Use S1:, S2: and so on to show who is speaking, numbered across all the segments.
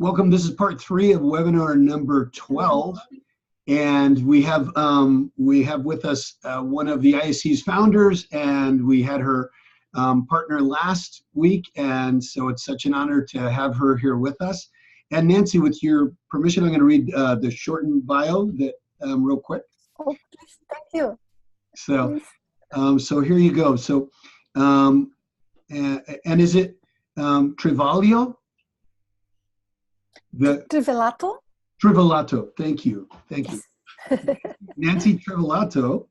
S1: welcome. This is part 3 of webinar number 12. And we have with us one of the ISC's founders, and we had her partner last week. And so it's such an honor to have her here with us. And Nancy, with your permission, I'm going to read the shortened bio that real quick.
S2: Oh, please, thank you.
S1: So, so here you go. So, and is it Trivalio?
S2: Trivelato?
S1: Trivelato, thank you. Thank
S2: yes.
S1: you. Nanci Trivelato,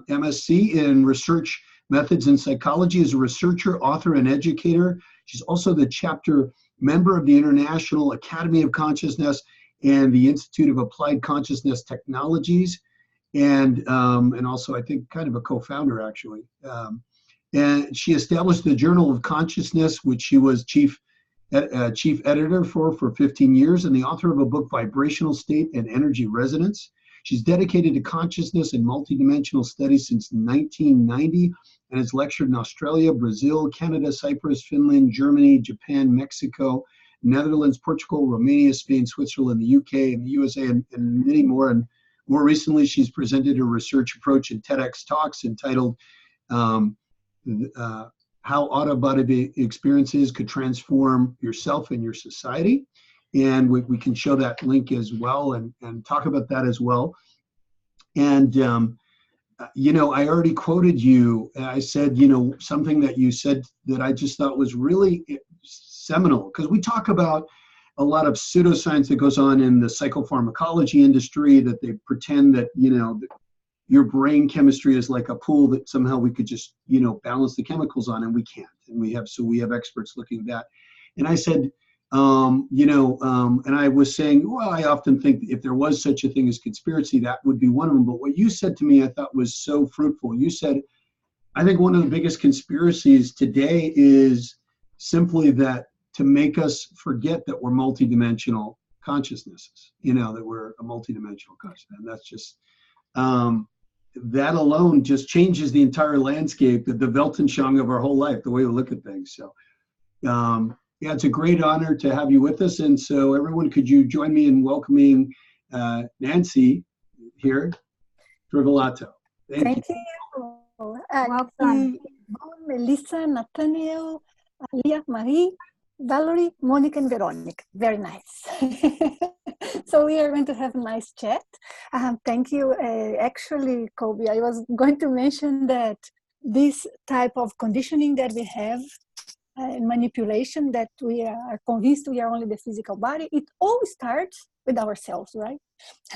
S1: MSc in Research Methods in Psychology, is a researcher, author, and educator. She's also the chapter member of the International Academy of Consciousness and the Institute of Applied Consciousness Technologies, and also I think kind of a co-founder actually. And she established the Journal of Consciousness, which she was chief editor for 15 years, and the author of a book, Vibrational State and Energy Resonance. She's dedicated to consciousness and multidimensional studies since 1990 and has lectured in Australia, Brazil, Canada, Cyprus, Finland, Germany, Japan, Mexico, Netherlands, Portugal, Romania, Spain, Switzerland, the UK, and the USA, and many more. And more recently, she's presented her research approach in TEDx talks entitled How Out-of-Body Experiences Could Transform Yourself and Your Society. And we can show that link as well and talk about that as well. And, you know, I already quoted you. I said, you know, something that you said that I just thought was really seminal, because we talk about a lot of pseudoscience that goes on in the psychopharmacology industry, that they pretend that, you know, your brain chemistry is like a pool that somehow we could just, you know, balance the chemicals on, and we can't. And we have experts looking at that. And I said, you know, and I was saying, well, I often think if there was such a thing as conspiracy, that would be one of them. But what you said to me, I thought was so fruitful. You said, I think one of the biggest conspiracies today is simply that to make us forget that we're multidimensional consciousnesses, you know, that we're a multidimensional consciousness. And that's just, that alone just changes the entire landscape, the Weltanschauung of our whole life, the way we look at things. So, yeah, it's a great honor to have you with us. And so everyone, could you join me in welcoming Nanci here, Trivelato.
S2: Thank you. Welcome. Melissa, Nathaniel, Leah, Marie, Valerie, Monica, and Veronica. Very nice. So we are going to have a nice chat. Thank you. Actually, Colbey, I was going to mention that this type of conditioning that we have, manipulation, that we are convinced we are only the physical body, it all starts with ourselves, right?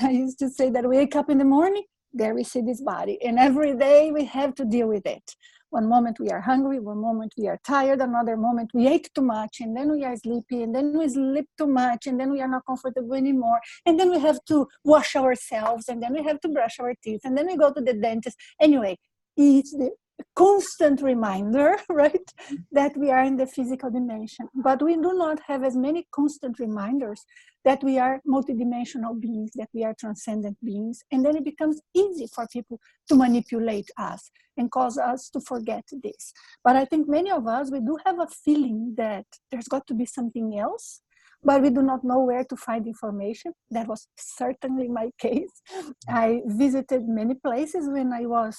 S2: I used to say that we wake up in the morning, there we see this body, and every day we have to deal with it. One moment we are hungry, one moment we are tired, another moment we ate too much, and then we are sleepy, and then we sleep too much, and then we are not comfortable anymore, and then we have to wash ourselves, and then we have to brush our teeth, and then we go to the dentist. Anyway, it's the constant reminder, right, that we are in the physical dimension. But we do not have as many constant reminders that we are multidimensional beings, that we are transcendent beings. And then it becomes easy for people to manipulate us and cause us to forget this. But I think many of us, we do have a feeling that there's got to be something else, but we do not know where to find information. That was certainly my case. I visited many places when I was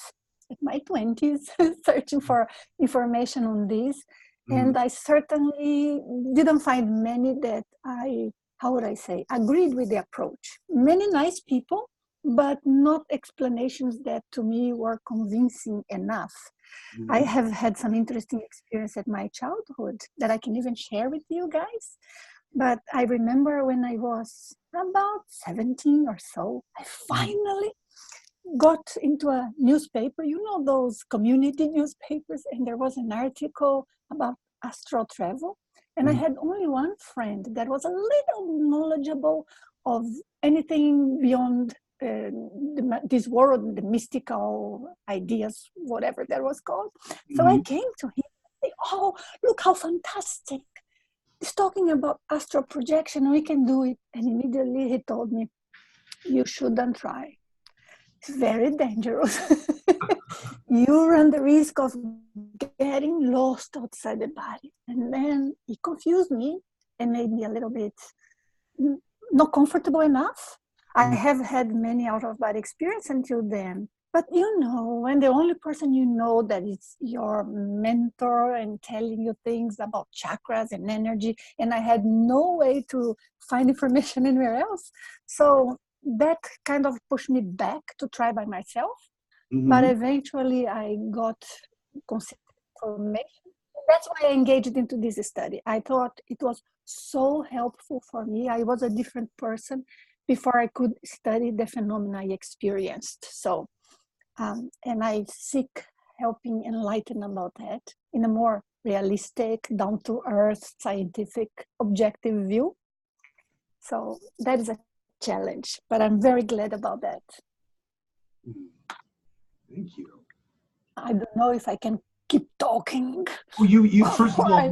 S2: in my 20s, searching for information on this. And I certainly didn't find many that how would I say, agreed with the approach. Many nice people, but not explanations that to me were convincing enough. I have had some interesting experience at my childhood that I can even share with you guys. But I remember when I was about 17 or so, I finally got into a newspaper, you know, those community newspapers, and there was an article about astral travel. And I had only one friend that was a little knowledgeable of anything beyond this world, the mystical ideas, whatever that was called. So I came to him and said, oh, look how fantastic. He's talking about astral projection, we can do it. And immediately he told me, you shouldn't try. It's very dangerous. You run the risk of getting lost outside the body. And then he confused me it made me a little bit not comfortable enough. I have had many out-of-body experience until then. But you know, when the only person you know that is your mentor and telling you things about chakras and energy, and I had no way to find information anywhere else. So that kind of pushed me back to try by myself. But eventually I got confirmation. That's why I engaged into this study. I thought it was so helpful for me. I was a different person before I could study the phenomena I experienced. So, and I seek helping enlighten about that in a more realistic, down-to-earth, scientific, objective view. So that is a challenge, but I'm very glad about that.
S1: Thank you.
S2: I don't know if I can keep talking.
S1: Well, you first of all,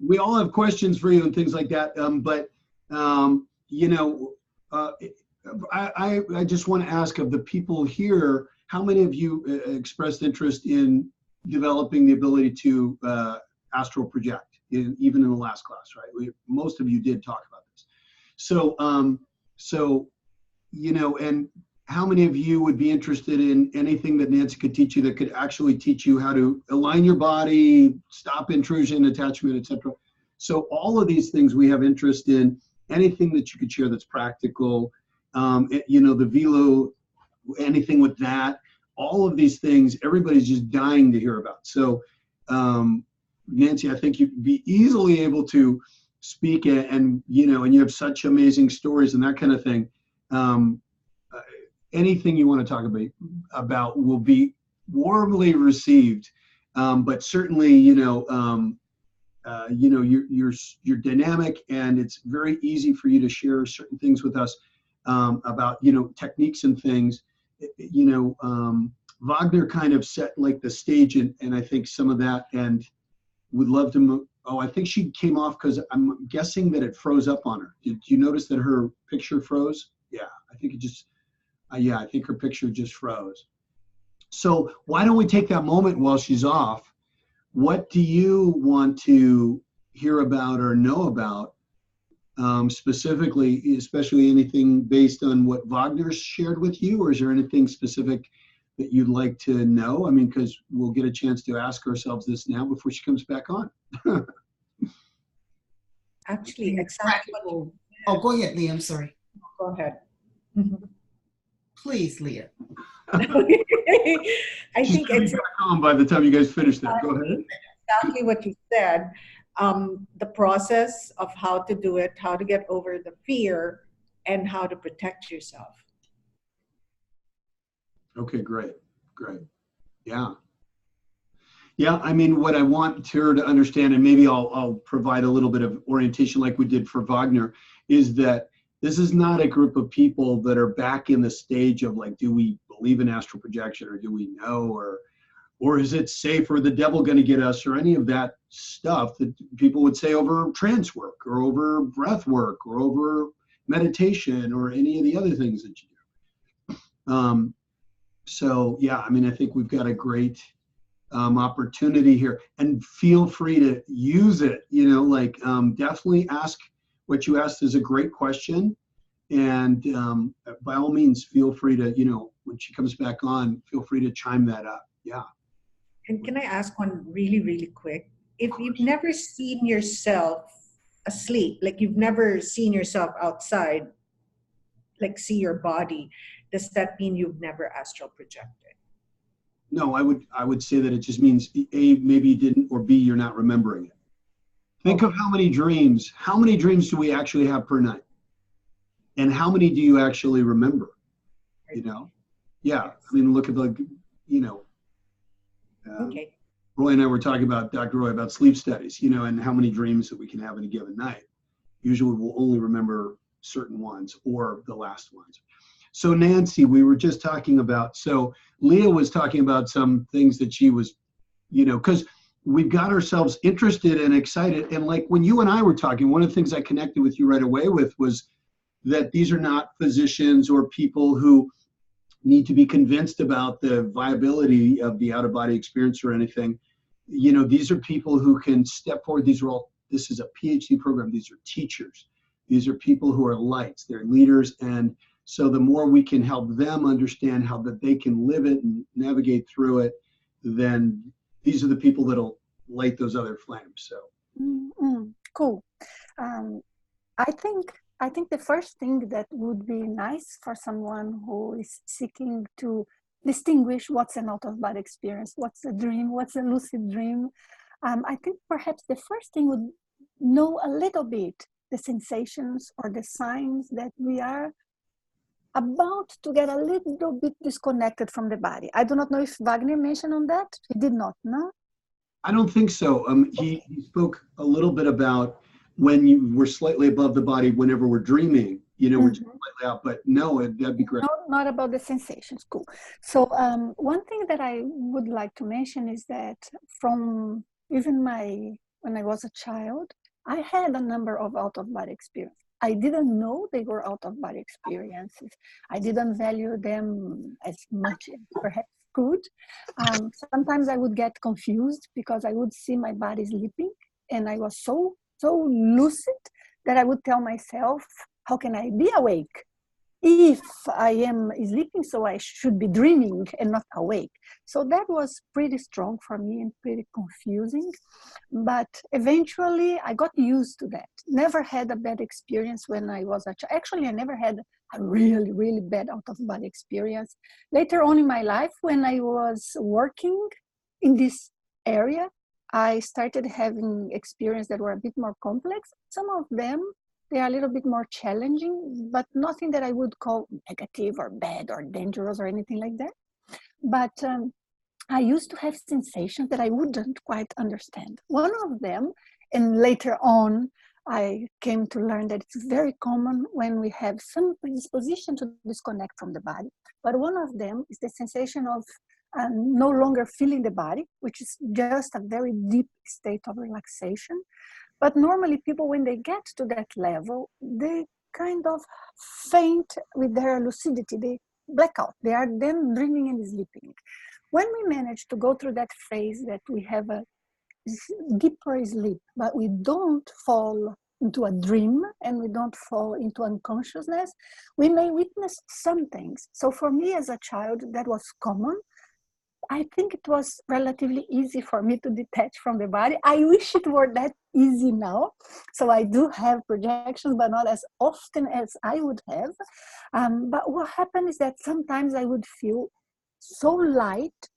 S1: we all have questions for you and things like that. You know, I just want to ask of the people here, how many of you expressed interest in developing the ability to astral project, even in the last class, right? Most of you did talk about this. So, you know, and how many of you would be interested in anything that Nanci could teach you that could actually teach you how to align your body, stop intrusion, attachment, etc.? So all of these things we have interest in, anything that you could share that's practical, you know, the velo, anything with that, all of these things, everybody's just dying to hear about. So Nanci, I think you'd be easily able to speak and you know, and you have such amazing stories and that kind of thing. Anything you want to talk about will be warmly received, but certainly, you know, you're dynamic, and it's very easy for you to share certain things with us about, you know, techniques and things. You know, Wagner kind of set like the stage, and I think some of that, and would love to move. Oh, I think she came off because I'm guessing that it froze up on her. Did you notice that her picture froze? Yeah, I think it just. Yeah, I think her picture just froze. So why don't we take that moment while she's off? What do you want to hear about or know about specifically, especially anything based on what Wagner shared with you, or is there anything specific that you'd like to know? I mean, because we'll get a chance to ask ourselves this now before she comes back on.
S3: Actually, exactly. Oh, go ahead, Leah. I'm sorry.
S4: Go ahead.
S3: Please, Leah.
S4: I think it's
S1: back on by the time you guys finish that. Go ahead.
S4: Exactly what you said. The process of how to do it, how to get over the fear, and how to protect yourself.
S1: Okay, great. Yeah. Yeah, I mean, what I want her to understand, and maybe I'll provide a little bit of orientation like we did for Wagner, is that this is not a group of people that are back in the stage of like, do we believe in astral projection, or do we know, or is it safe, or the devil going to get us, or any of that stuff that people would say over trance work, or over breath work, or over meditation, or any of the other things that you do. So yeah, I mean, I think we've got a great opportunity here, and feel free to use it. You know, like definitely ask. What you asked is a great question, and by all means, feel free to, you know, when she comes back on, feel free to chime that up. Yeah.
S4: And can I ask one really, really quick? If you've never seen yourself asleep, like you've never seen yourself outside, like see your body, does that mean you've never astral projected?
S1: No, I would say that it just means A, maybe you didn't, or B, you're not remembering it. Think of how many dreams do we actually have per night? And how many do you actually remember? You know? Yeah, I mean, look at the, you know,
S4: Okay.
S1: Roy and I were talking about, Dr. Roy, about sleep studies, you know, and how many dreams that we can have in a given night. Usually we'll only remember certain ones or the last ones. So Nanci, we were just talking about, so Leah was talking about some things that she was, you know, because we've got ourselves interested and excited. And like when you and I were talking, one of the things I connected with you right away with was that these are not physicians or people who need to be convinced about the viability of the out-of-body experience or anything. you know, these are people who can step forward. This is a PhD program. These are teachers. These are people who are lights. They're leaders. And so the more we can help them understand how that they can live it and navigate through it, then these are the people that'll light those other flames. So
S2: cool. I think the first thing that would be nice for someone who is seeking to distinguish what's an out-of-body experience, what's a dream, what's a lucid dream. I think perhaps the first thing would know a little bit the sensations or the signs that we are about to get a little bit disconnected from the body. I do not know if Wagner mentioned on that. He did not, no?
S1: I don't think so. He spoke a little bit about when we're slightly above the body whenever we're dreaming, you know, we're just slightly out, but no, that'd be great.
S2: No, not about the sensations, cool. So one thing that I would like to mention is that from even when I was a child, I had a number of out-of-body experiences. I didn't know they were out-of-body experiences. I didn't value them as much as perhaps could. Sometimes I would get confused because I would see my body sleeping and I was so lucid that I would tell myself, how can I be awake if I am sleeping? So I should be dreaming and not awake. So that was pretty strong for me and pretty confusing. But eventually I got used to that. Never had a bad experience when I was a child. Actually, I never had a really, really bad out-of-body experience. Later on in my life, when I was working in this area, I started having experiences that were a bit more complex. Some of them, they are a little bit more challenging, but nothing that I would call negative or bad or dangerous or anything like that. But I used to have sensations that I wouldn't quite understand. One of them, and later on, I came to learn that it's very common when we have some predisposition to disconnect from the body. But one of them is the sensation of no longer feeling the body, which is just a very deep state of relaxation. But normally people, when they get to that level, they kind of faint with their lucidity. They black out. They are then dreaming and sleeping. When we manage to go through that phase that we have a deeper sleep, but we don't fall into a dream and we don't fall into unconsciousness, we may witness some things. So for me as a child, that was common. I think it was relatively easy for me to detach from the body. I wish it were that easy now. So I do have projections, but not as often as I would have. But what happened is that sometimes I would feel so light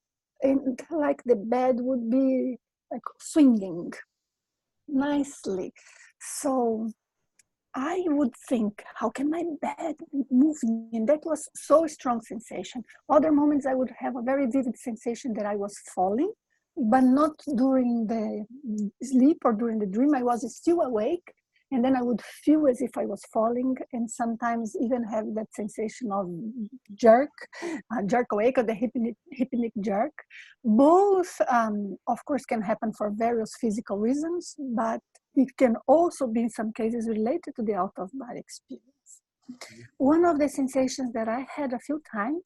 S2: and like the bed would be like swinging nicely. So I would think, how can my bed move? And that was so strong sensation. Other moments I would have a very vivid sensation that I was falling, but not during the sleep or during the dream. I was still awake. And then I would feel as if I was falling, and sometimes even have that sensation of jerk awake, or the hypnic jerk. Both, of course, can happen for various physical reasons, but it can also be in some cases related to the out-of-body experience. One of the sensations that I had a few times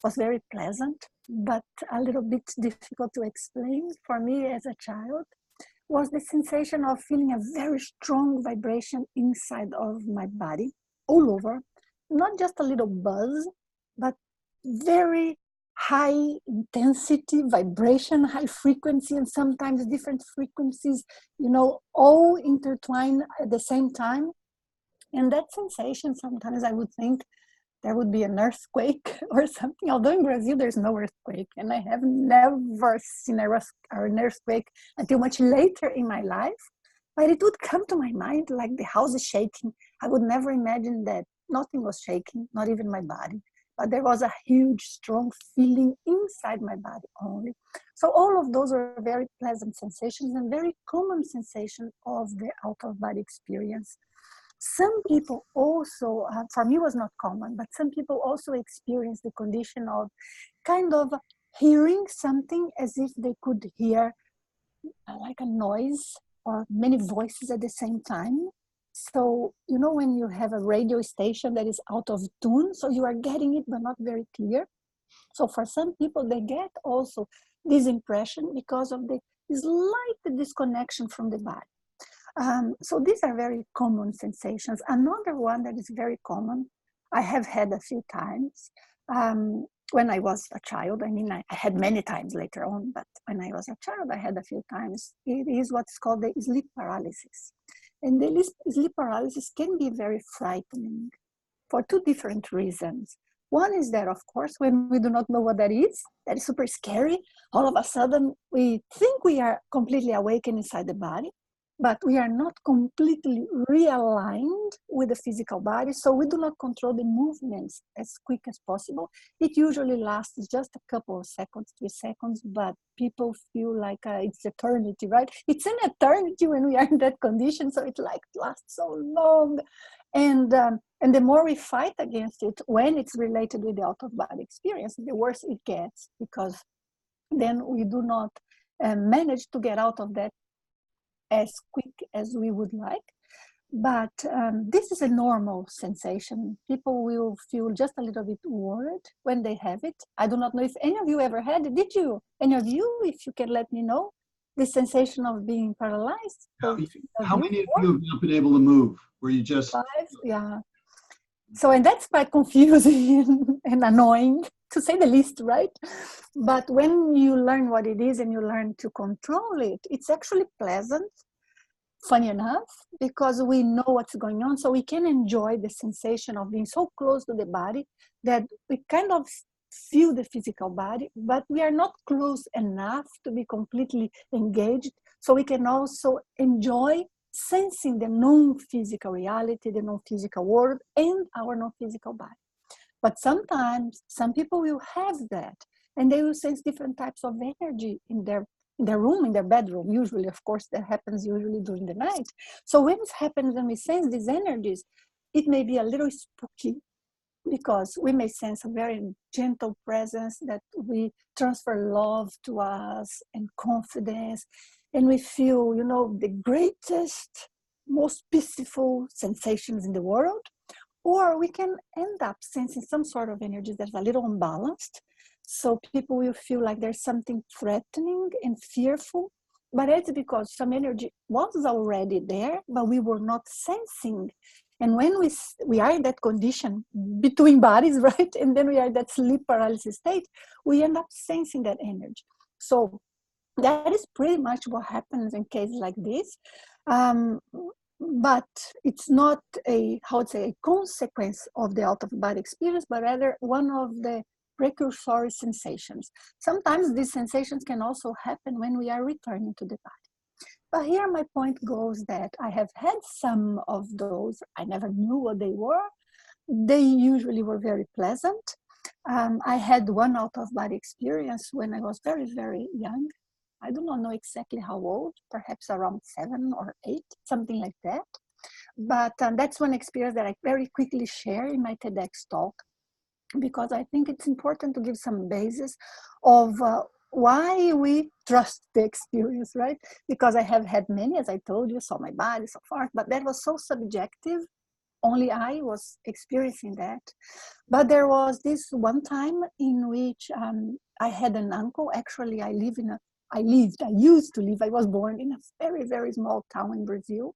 S2: was very pleasant, but a little bit difficult to explain for me as a child, was the sensation of feeling a very strong vibration inside of my body, all over, not just a little buzz, but very high intensity vibration, high frequency, and sometimes different frequencies, you know, all intertwined at the same time. And that sensation, sometimes I would think there would be an earthquake or something, although in Brazil there's no earthquake, and I have never seen an earthquake until much later in my life. But it would come to my mind like the house is shaking. I would never imagine that nothing was shaking, not even my body. But there was a huge, strong feeling inside my body only. So all of those are very pleasant sensations and very common sensation of the out-of-body experience. Some people also, for me was not common, but some people also experience the condition of kind of hearing something as if they could hear like a noise or many voices at the same time. So, you know, when you have a radio station that is out of tune, so you are getting it, but not very clear. So for some people, they get also this impression because of the slight disconnection from the body. So these are very common sensations. Another one that is very common, I have had a few times when I was a child. I mean, I had many times later on, but when I was a child, I had a few times. It is what's called the sleep paralysis. And the sleep paralysis can be very frightening for two different reasons. One is that, of course, when we do not know what that is super scary. All of a sudden, we think we are completely awakened inside the body, but we are not completely realigned with the physical body, so we do not control the movements as quick as possible. It usually lasts just a couple of seconds, 3 seconds, but people feel like it's eternity, right? It's an eternity when we are in that condition, so it like lasts so long. And the more we fight against it when it's related with the out-of-body experience, the worse it gets, because then we do not manage to get out of that as quick as we would like. But this is a normal sensation. People will feel just a little bit worried when they have it. I do not know if any of you ever had it. Did you? Any of you, if you can let me know, the sensation of being paralyzed?
S1: How many of you have not been able to move? Were you just...
S2: 5? Yeah. So, and that's quite confusing and annoying, to say the least, right? But when you learn what it is and you learn to control it, it's actually pleasant, funny enough, because we know what's going on. So we can enjoy the sensation of being so close to the body that we kind of feel the physical body, but we are not close enough to be completely engaged. So we can also enjoy sensing the non-physical reality, the non-physical world, and our non-physical body. But sometimes some people will have that, and they will sense different types of energy in their room, in their bedroom. Usually, of course, that happens usually during the night. So when it happens and we sense these energies, it may be a little spooky, because we may sense a very gentle presence that we transfer love to us and confidence. And we feel, you know, the greatest, most peaceful sensations in the world. Or we can end up sensing some sort of energy that's a little unbalanced. So people will feel like there's something threatening and fearful. But it's because some energy was already there, but we were not sensing. And when we are in that condition between bodies, right? And then we are in that sleep paralysis state, we end up sensing that energy. So that is pretty much what happens in cases like this. But it's not a consequence of the out-of-body experience, but rather one of the precursory sensations. Sometimes these sensations can also happen when we are returning to the body. But here my point goes that I have had some of those. I never knew what they were. They usually were very pleasant. I had one out-of-body experience when I was very, very young. I do not know exactly how old, perhaps around 7 or 8, something like that. But that's one experience that I very quickly share in my TEDx talk, because I think it's important to give some basis of why we trust the experience, right? Because I have had many, as I told you, saw my body, so forth, but that was so subjective. Only I was experiencing that. But there was this one time in which I had an uncle. Actually, I used to live, I was born in a very, very small town in Brazil.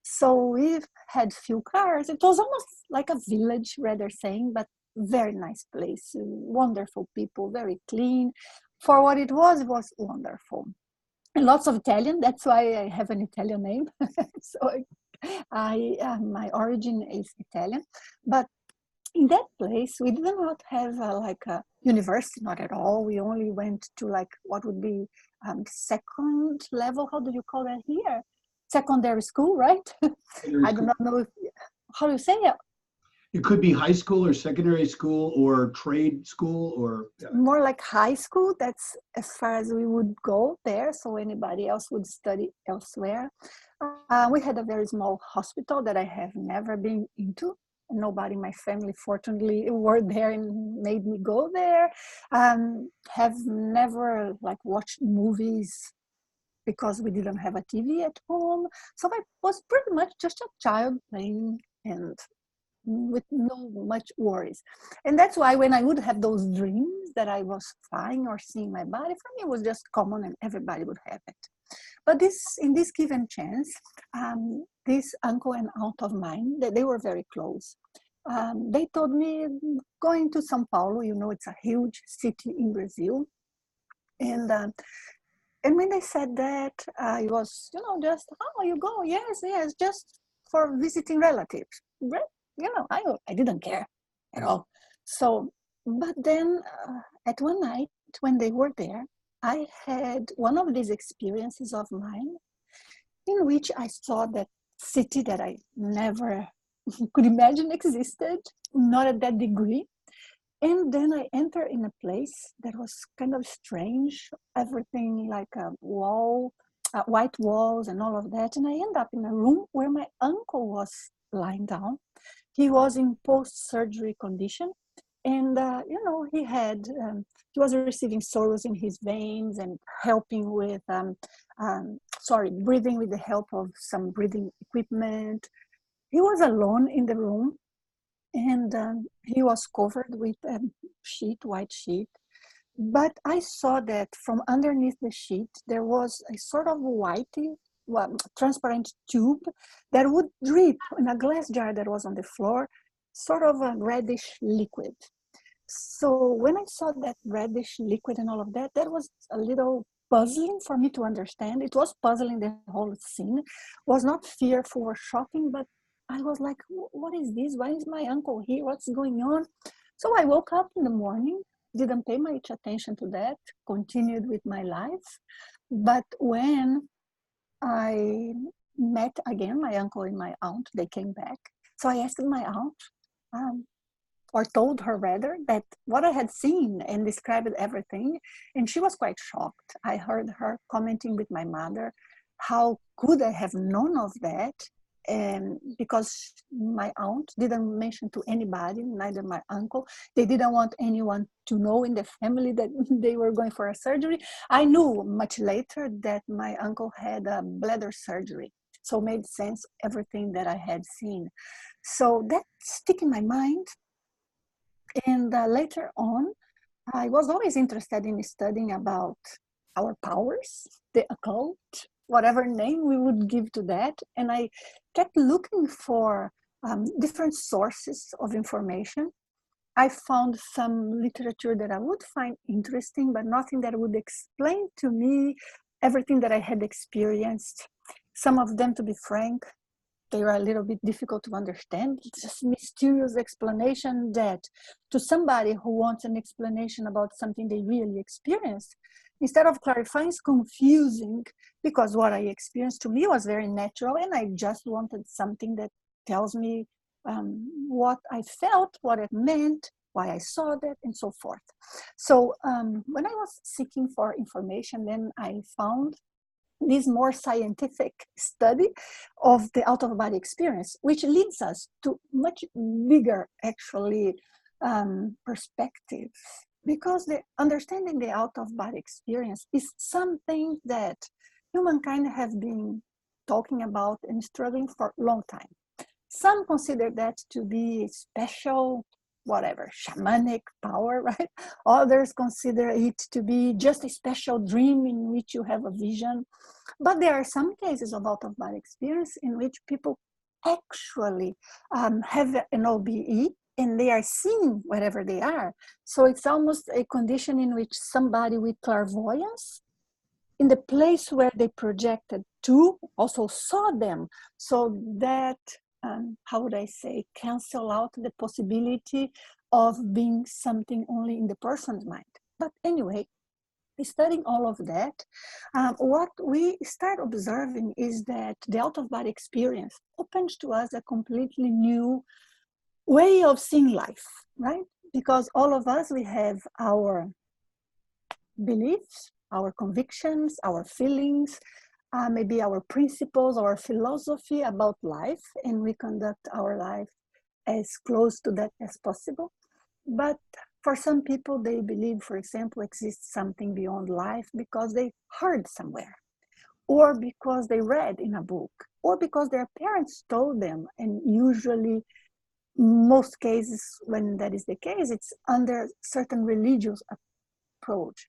S2: So we had few cars. It was almost like a village, rather saying, but very nice place, wonderful people, very clean. For what it was wonderful. And lots of Italian, that's why I have an Italian name. So my origin is Italian. But in that place, we did not have like a university, not at all. We only went to like what would be second level, how do you call that here? Secondary school, right? I do not know how do you say it?
S1: It could be high school or secondary school or trade school or...
S2: More like high school. That's as far as we would go there. So anybody else would study elsewhere. We had a very small hospital that I have never been into. Nobody in my family, fortunately, were there and made me go there. Have never like watched movies because we didn't have a TV at home. So I was pretty much just a child playing and with no much worries. And that's why when I would have those dreams that I was flying or seeing my body, for me it was just common and everybody would have it. But in this given chance, this uncle and aunt of mine, they were very close. They told me, going to São Paulo, you know, it's a huge city in Brazil. And when they said that, I was, you know, just, oh, you go, yes, just for visiting relatives. You know, I didn't care at all. So, but then at one night when they were there, I had one of these experiences of mine in which I saw that city that I never could imagine existed, not at that degree. And then I enter in a place that was kind of strange, everything like a wall, white walls and all of that. And I end up in a room where my uncle was lying down. He was in post-surgery condition. And, you know, he was receiving sorrows in his veins and helping with, breathing with the help of some breathing equipment. He was alone in the room, and he was covered with a white sheet. But I saw that from underneath the sheet, there was a sort of whitey, transparent tube that would drip in a glass jar that was on the floor, sort of a reddish liquid. So when I saw that reddish liquid and all of that, that was a little puzzling for me to understand. It was puzzling, the whole scene. It was not fearful or shocking, but I was like, what is this? Why is my uncle here? What's going on? So I woke up in the morning, didn't pay much attention to that, continued with my life. But when I met again my uncle and my aunt, they came back. So I asked my aunt, or told her rather, that what I had seen and described everything, and she was quite shocked. I heard her commenting with my mother, how could I have known of that? And because my aunt didn't mention to anybody, neither my uncle, they didn't want anyone to know in the family that they were going for a surgery. I knew much later that my uncle had a bladder surgery, so it made sense, everything that I had seen. So that stuck in my mind. And later on, I was always interested in studying about our powers, the occult, whatever name we would give to that. And I kept looking for different sources of information. I found some literature that I would find interesting, but nothing that would explain to me everything that I had experienced. Some of them, to be frank, they are a little bit difficult to understand. It's just mysterious explanation that to somebody who wants an explanation about something they really experienced, instead of clarifying, it's confusing, because what I experienced to me was very natural, and I just wanted something that tells me what I felt, what it meant, why I saw that, and so forth. So when I was seeking for information, then I found this more scientific study of the out-of-body experience, which leads us to much bigger, actually, perspectives. Because the understanding the out-of-body experience is something that humankind have been talking about and struggling for a long time. Some consider that to be special, whatever, shamanic power, right? Others consider it to be just a special dream in which you have a vision. But there are some cases of out-of-body experience in which people actually have an OBE and they are seen wherever they are. So it's almost a condition in which somebody with clairvoyance, in the place where they projected to, also saw them. So that, how would I say, cancel out the possibility of being something only in the person's mind. But anyway, studying all of that, what we start observing is that the out-of-body experience opens to us a completely new way of seeing life, right? Because all of us, we have our beliefs, our convictions, our feelings, maybe our principles, our philosophy about life, and we conduct our life as close to that as possible. But for some people, they believe, for example, exists something beyond life because they heard somewhere, or because they read in a book, or because their parents told them, and usually most cases, when that is the case, it's under certain religious approach.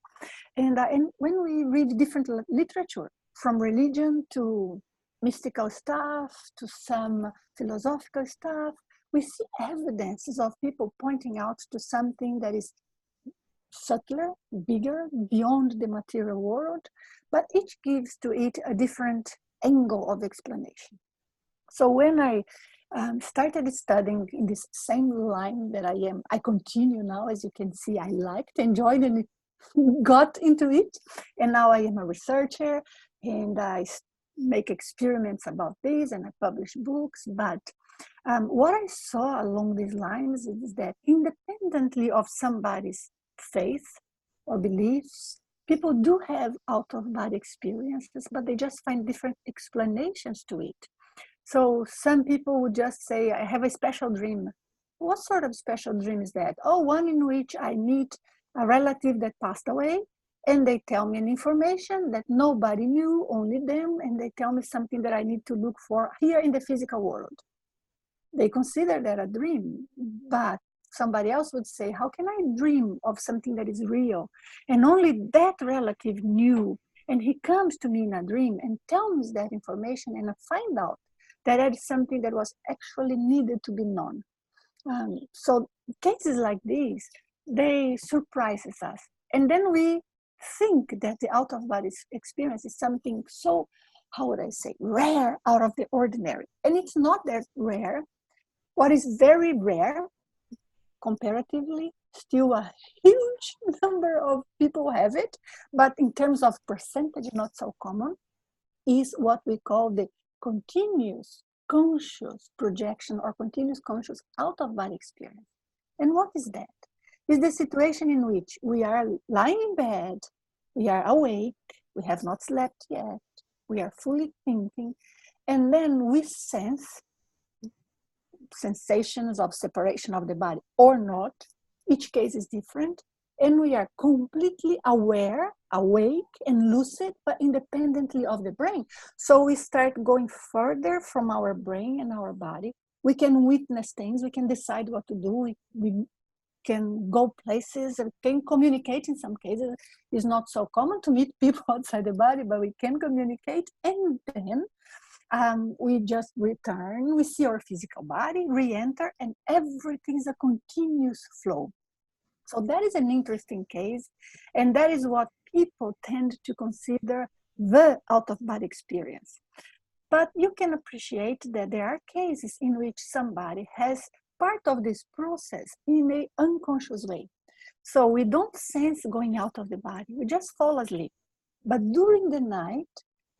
S2: And when we read different literature, from religion to mystical stuff to some philosophical stuff, we see evidences of people pointing out to something that is subtler, bigger, beyond the material world, but each gives to it a different angle of explanation. So when I started studying in this same line that I continue now, as you can see, I liked, enjoyed, and got into it. And now I am a researcher, and I make experiments about this, and I publish books. But what I saw along these lines is that independently of somebody's faith or beliefs, people do have out-of-body experiences, but they just find different explanations to it. So some people would just say, I have a special dream. What sort of special dream is that? Oh, one in which I meet a relative that passed away, and they tell me an information that nobody knew, only them, and they tell me something that I need to look for here in the physical world. They consider that a dream, but somebody else would say, how can I dream of something that is real? And only that relative knew, and he comes to me in a dream and tells me that information, and I find out that that is something that was actually needed to be known. So cases like these, they surprise us. And then we think that the out-of-body experience is something so, how would I say, rare, out of the ordinary. And it's not that rare. What is very rare, comparatively, still a huge number of people have it, but in terms of percentage, not so common, is what we call the continuous conscious projection or continuous conscious out-of-body experience. And what is that? It's the situation in which we are lying in bed, we are awake, we have not slept yet, we are fully thinking, and then we sense sensations of separation of the body or not. Each case is different, and we are completely aware, awake and lucid, but independently of the brain. So we start going further from our brain and our body. We can witness things, we can decide what to do, we can go places, we can communicate in some cases. It's not so common to meet people outside the body, but we can communicate, and then we just return, we see our physical body, re-enter, and everything is a continuous flow. So that is an interesting case, and that is what people tend to consider the out-of-body experience. But you can appreciate that there are cases in which somebody has part of this process in an unconscious way. So we don't sense going out of the body, we just fall asleep. But during the night,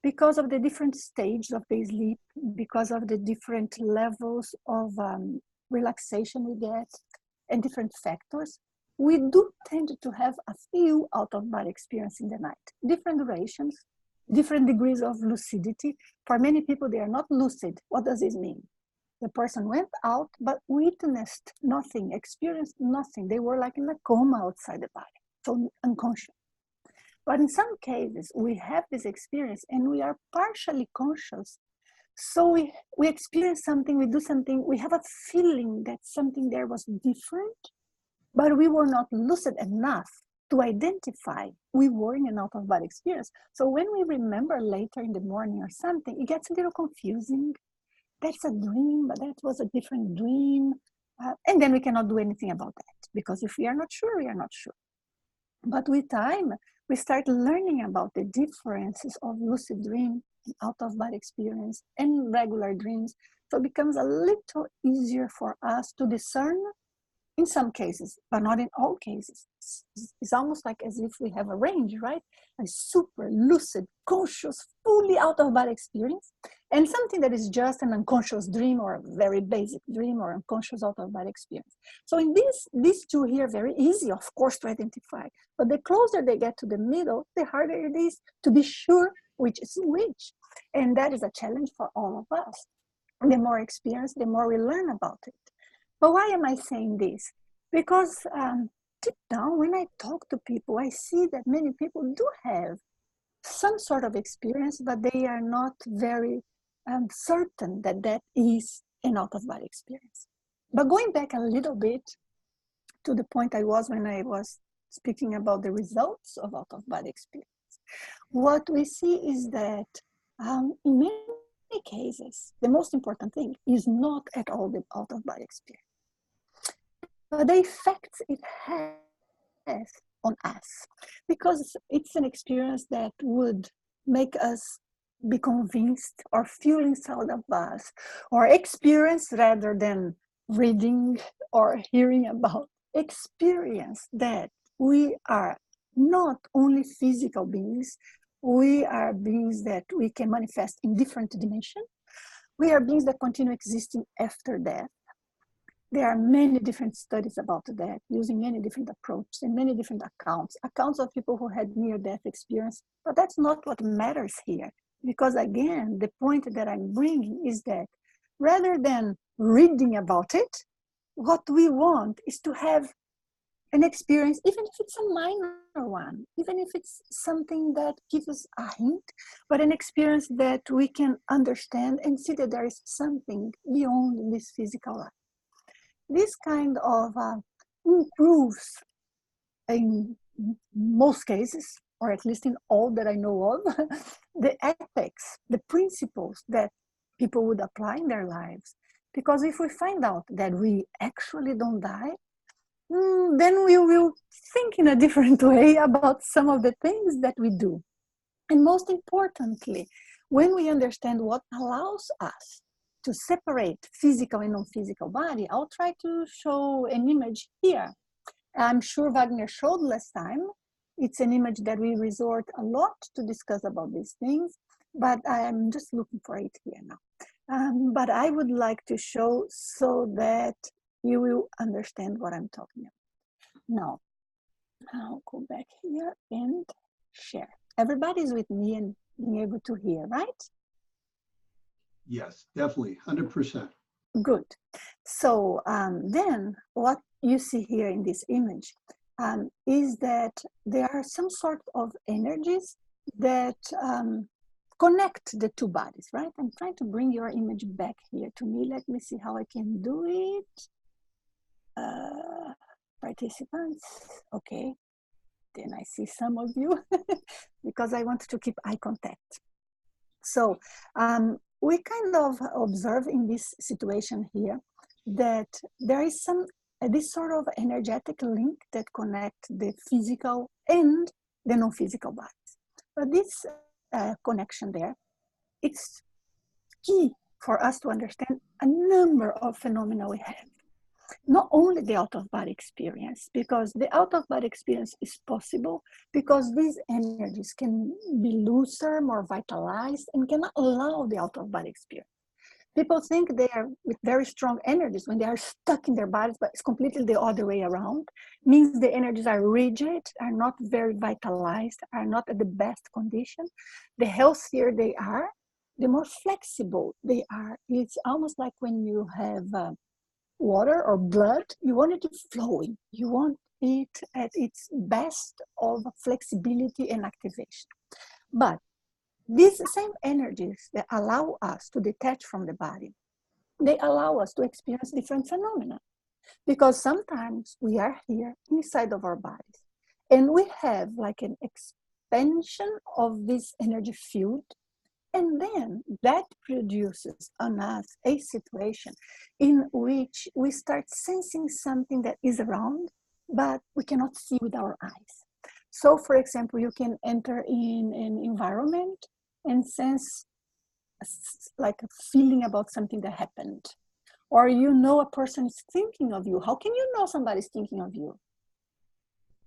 S2: because of the different stages of the sleep, because of the different levels of relaxation we get, and different factors, we do tend to have a few out-of-body experience in the night. Different durations, different degrees of lucidity. For many people, they are not lucid. What does this mean? The person went out, but witnessed nothing, experienced nothing. They were like in a coma outside the body, so unconscious. But in some cases, we have this experience and we are partially conscious. So we experience something, we do something, we have a feeling that something there was different, but we were not lucid enough to identify we were in an out-of-body experience. So when we remember later in the morning or something, it gets a little confusing. That's a dream, but that was a different dream. And then we cannot do anything about that, because if we are not sure, we are not sure. But with time, we start learning about the differences of lucid dream and out-of-body experience and regular dreams. So it becomes a little easier for us to discern in some cases, but not in all cases. It's almost like as if we have a range, right? A super lucid, conscious, fully out-of-body experience, and something that is just an unconscious dream or a very basic dream or unconscious out-of-body experience. So in these two here, very easy, of course, to identify. But the closer they get to the middle, the harder it is to be sure which is which. And that is a challenge for all of us. And the more experience, the more we learn about it. But why am I saying this? Because deep down, when I talk to people, I see that many people do have some sort of experience, but they are not very certain that that is an out-of-body experience. But going back a little bit to the point I was when I was speaking about the results of out-of-body experience, what we see is that in many cases, the most important thing is not at all the out-of-body experience, but the effects it has on us, because it's an experience that would make us be convinced or feel inside of us, or experience rather than reading or hearing about, experience that we are not only physical beings, we are beings that we can manifest in different dimensions. We are beings that continue existing after death. There are many different studies about that, using many different approaches and many different accounts of people who had near-death experience. But that's not what matters here. Because again, the point that I'm bringing is that rather than reading about it, what we want is to have an experience, even if it's a minor one, even if it's something that gives us a hint, but an experience that we can understand and see that there is something beyond this physical life. This kind of improves, in most cases, or at least in all that I know of, the ethics, the principles that people would apply in their lives. Because if we find out that we actually don't die, then we will think in a different way about some of the things that we do. And most importantly, when we understand what allows us to separate physical and non-physical body, I'll try to show an image here. I'm sure Wagner showed last time. It's an image that we resort a lot to discuss about these things, but I'm just looking for it here now. But I would like to show so that you will understand what I'm talking about. Now, I'll go back here and share. Everybody's with me and being able to hear, right?
S1: Yes, definitely, 100%.
S2: Good. So then what you see here in this image is that there are some sort of energies that connect the two bodies, right? I'm trying to bring your image back here to me. Let me see how I can do it. Participants, okay. Then I see some of you because I want to keep eye contact. So we kind of observe in this situation here that there is this sort of energetic link that connects the physical and the non-physical bodies. But this connection there, it's key for us to understand a number of phenomena we have. Not only the out-of-body experience, because the out-of-body experience is possible because these energies can be looser, more vitalized, and cannot allow the out-of-body experience. People think they are with very strong energies when they are stuck in their bodies, but it's completely the other way around. Means the energies are rigid, are not very vitalized, are not at the best condition. The healthier they are, the more flexible they are. It's almost like when you have water or blood, you want it flowing. You want it at its best of flexibility and activation. But these same energies that allow us to detach from the body, they allow us to experience different phenomena. Because sometimes we are here inside of our bodies and we have like an expansion of this energy field. And then that produces on us a situation in which we start sensing something that is around, but we cannot see with our eyes. So, for example, you can enter in an environment and sense like a feeling about something that happened. Or you know a person is thinking of you. How can you know somebody's thinking of you?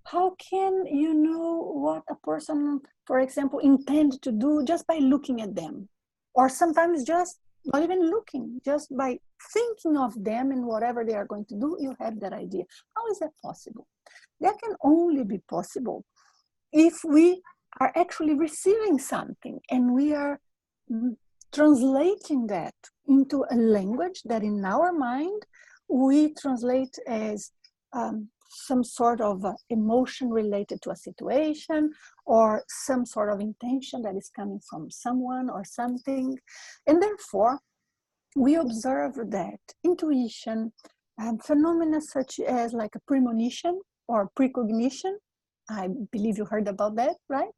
S2: How can you know what a person, for example, intends to do just by looking at them? Or sometimes just not even looking, just by thinking of them and whatever they are going to do, you have that idea. How is that possible? That can only be possible if we are actually receiving something and we are translating that into a language that in our mind we translate as some sort of emotion related to a situation or some sort of intention that is coming from someone or something. And therefore, we observe that intuition, And phenomena such as like a premonition or precognition, I believe you heard about that, right?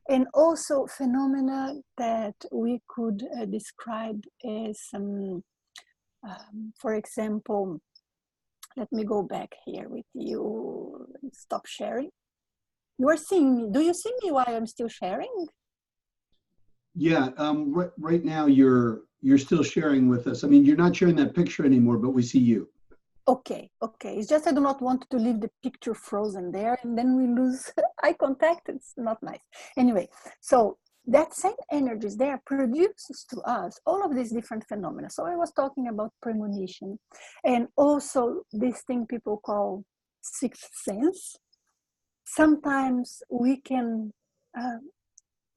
S2: And also phenomena that we could describe as for example, let me go back here with you. Stop sharing. You are seeing me. Do you see me while I'm still sharing?
S1: Yeah, right now you're still sharing with us. I mean, you're not sharing that picture anymore, but we see you.
S2: Okay. It's just I do not want to leave the picture frozen there and then we lose eye contact. It's not nice. Anyway, so that same energies there produces to us all of these different phenomena. So I was talking about premonition and also this thing people call sixth sense. Sometimes we can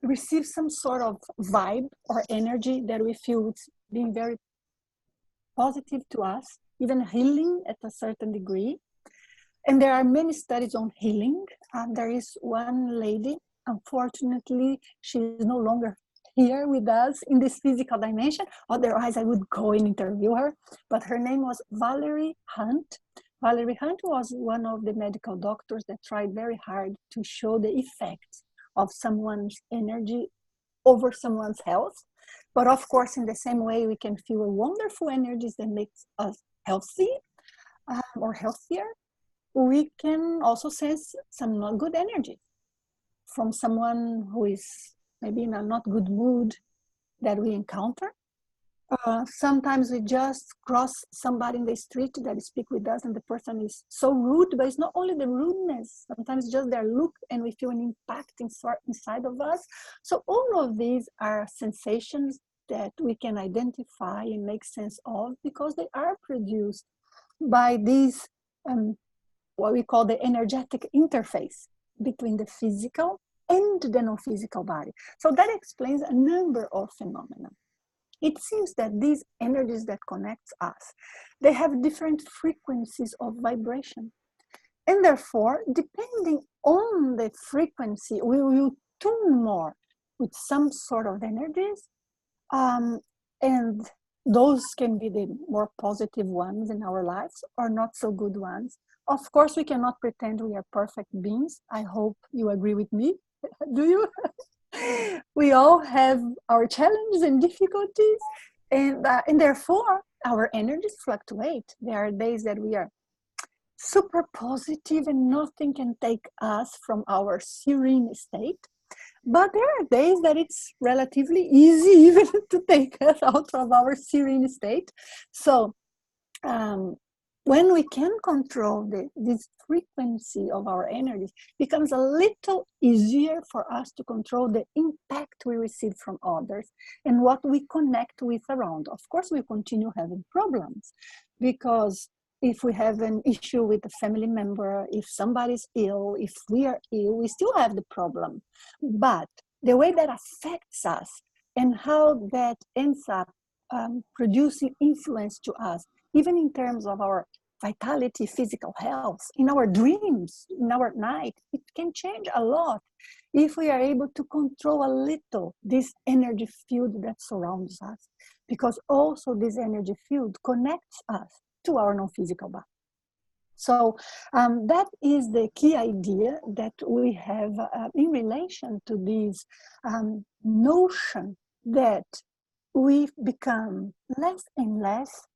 S2: receive some sort of vibe or energy that we feel it's being very positive to us, even healing at a certain degree. And there are many studies on healing. There is one lady, unfortunately, she is no longer here with us in this physical dimension. Otherwise, I would go and interview her. But her name was Valerie Hunt. Valerie Hunt was one of the medical doctors that tried very hard to show the effects of someone's energy over someone's health. But of course, in the same way, we can feel a wonderful energies that makes us healthy or healthier. We can also sense some not good energy from someone who is maybe in a not good mood that we encounter. Sometimes we just cross somebody in the street that speak with us and the person is so rude, but it's not only the rudeness, sometimes just their look and we feel an impact inside of us. So all of these are sensations that we can identify and make sense of because they are produced by these what we call the energetic interface between the physical and the non-physical body. So that explains a number of phenomena. It seems that these energies that connect us, they have different frequencies of vibration. And therefore, depending on the frequency, we will tune more with some sort of energies. And those can be the more positive ones in our lives or not so good ones. Of course, we cannot pretend we are perfect beings. I hope you agree with me. Do you? We all have our challenges and difficulties, and therefore our energies fluctuate. There are days that we are super positive and nothing can take us from our serene state. But there are days that it's relatively easy even to take us out of our serene state. So when we can control this frequency of our energies, it becomes a little easier for us to control the impact we receive from others and what we connect with around. Of course, we continue having problems because if we have an issue with a family member, if somebody's ill, if we are ill, we still have the problem. But the way that affects us and how that ends up producing influence to us, even in terms of our vitality, physical health, in our dreams, in our night, it can change a lot if we are able to control a little this energy field that surrounds us. Because also this energy field connects us to our non-physical body. So that is the key idea that we have in relation to this notion that we become less and less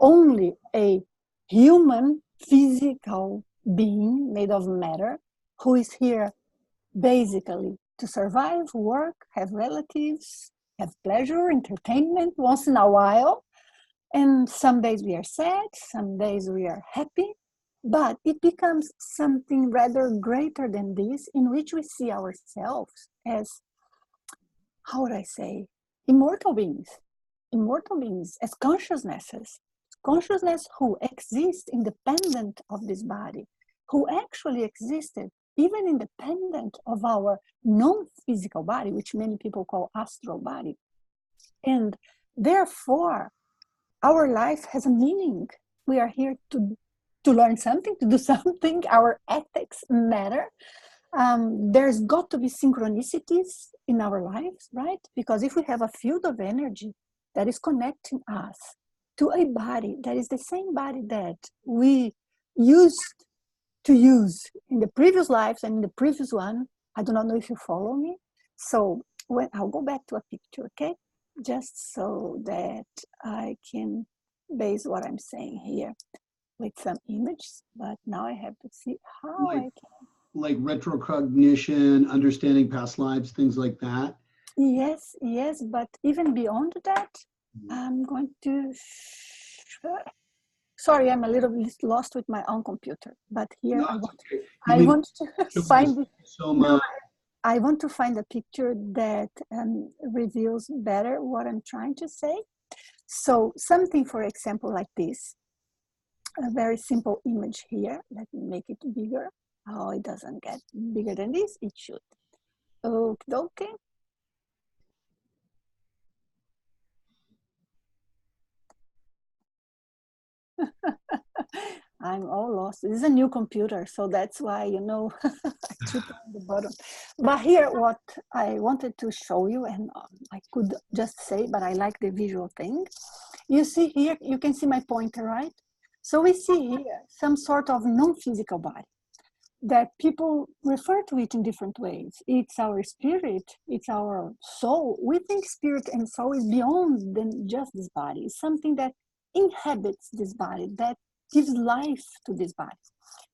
S2: only a human physical being made of matter who is here basically to survive, work, have relatives, have pleasure, entertainment once in a while. And some days we are sad, some days we are happy, but it becomes something rather greater than this, in which we see ourselves as, how would I say, immortal beings as consciousnesses who exist independent of this body, who actually existed even independent of our non-physical body, which many people call astral body. And therefore, our life has a meaning. We are here to learn something, to do something. Our ethics matter. There's got to be synchronicities in our lives, right? Because if we have a field of energy that is connecting us to a body that is the same body that we used to use in the previous lives and in the previous one. I do not know if you follow me. So when I'll go back to a picture, okay? Just so that I can base what I'm saying here with some images, but now I have to see how I can.
S1: Like retrocognition, understanding past lives, things like that.
S2: Yes, yes, but even beyond that, I'm going to, sorry, I'm a little bit lost with my own computer, but here
S1: No,
S2: I want to find,
S1: so much.
S2: I want to find a picture that reveals better what I'm trying to say. So something, for example, like this, a very simple image here. Let me make it bigger. Oh, it doesn't get bigger than this. It should. Okay. I'm all lost. This is a new computer, so that's why, you know, I tripped on the button. But here, what I wanted to show you, and I could just say, but I like the visual thing. You see here, you can see my pointer, right? So we see here some sort of non-physical body that people refer to it in different ways. It's our spirit, it's our soul. We think spirit and soul is beyond than just this body. It's something that inhabits this body, that gives life to this body.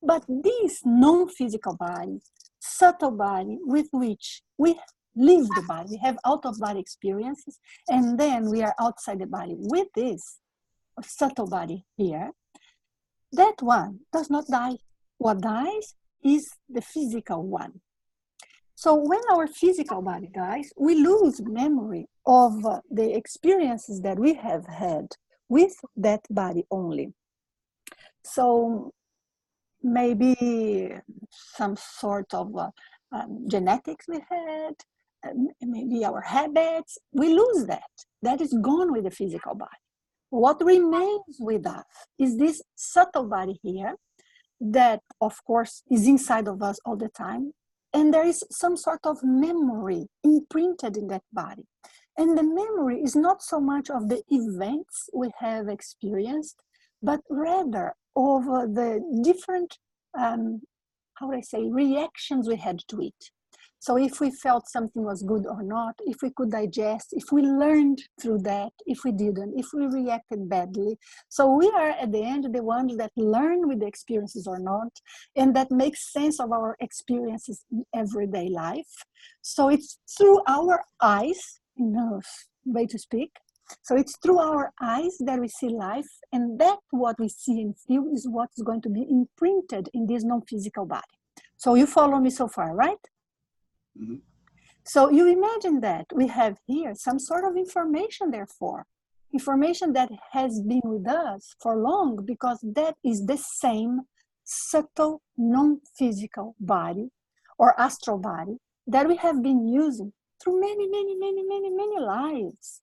S2: But this non-physical body, subtle body with which we live the body, we have out-of-body experiences, and then we are outside the body with this subtle body here, that one does not die. What dies is the physical one. So when our physical body dies, we lose memory of the experiences that we have had with that body only. So maybe some sort of genetics we had, maybe our habits, we lose that. That is gone with the physical body. What remains with us is this subtle body here that, of course, is inside of us all the time. And there is some sort of memory imprinted in that body. And the memory is not so much of the events we have experienced, but rather of the different, how would I say, reactions we had to it. So if we felt something was good or not, if we could digest, if we learned through that, if we didn't, if we reacted badly. So we are at the end the ones that learn with the experiences or not, and that makes sense of our experiences in everyday life. So it's through our eyes, in a way to speak. So it's through our eyes that we see life, and that what we see and feel is what is going to be imprinted in this non-physical body. So you follow me so far, right? Mm-hmm. So you imagine that we have here some sort of information, therefore, information that has been with us for long, because that is the same subtle non-physical body or astral body that we have been using through many lives.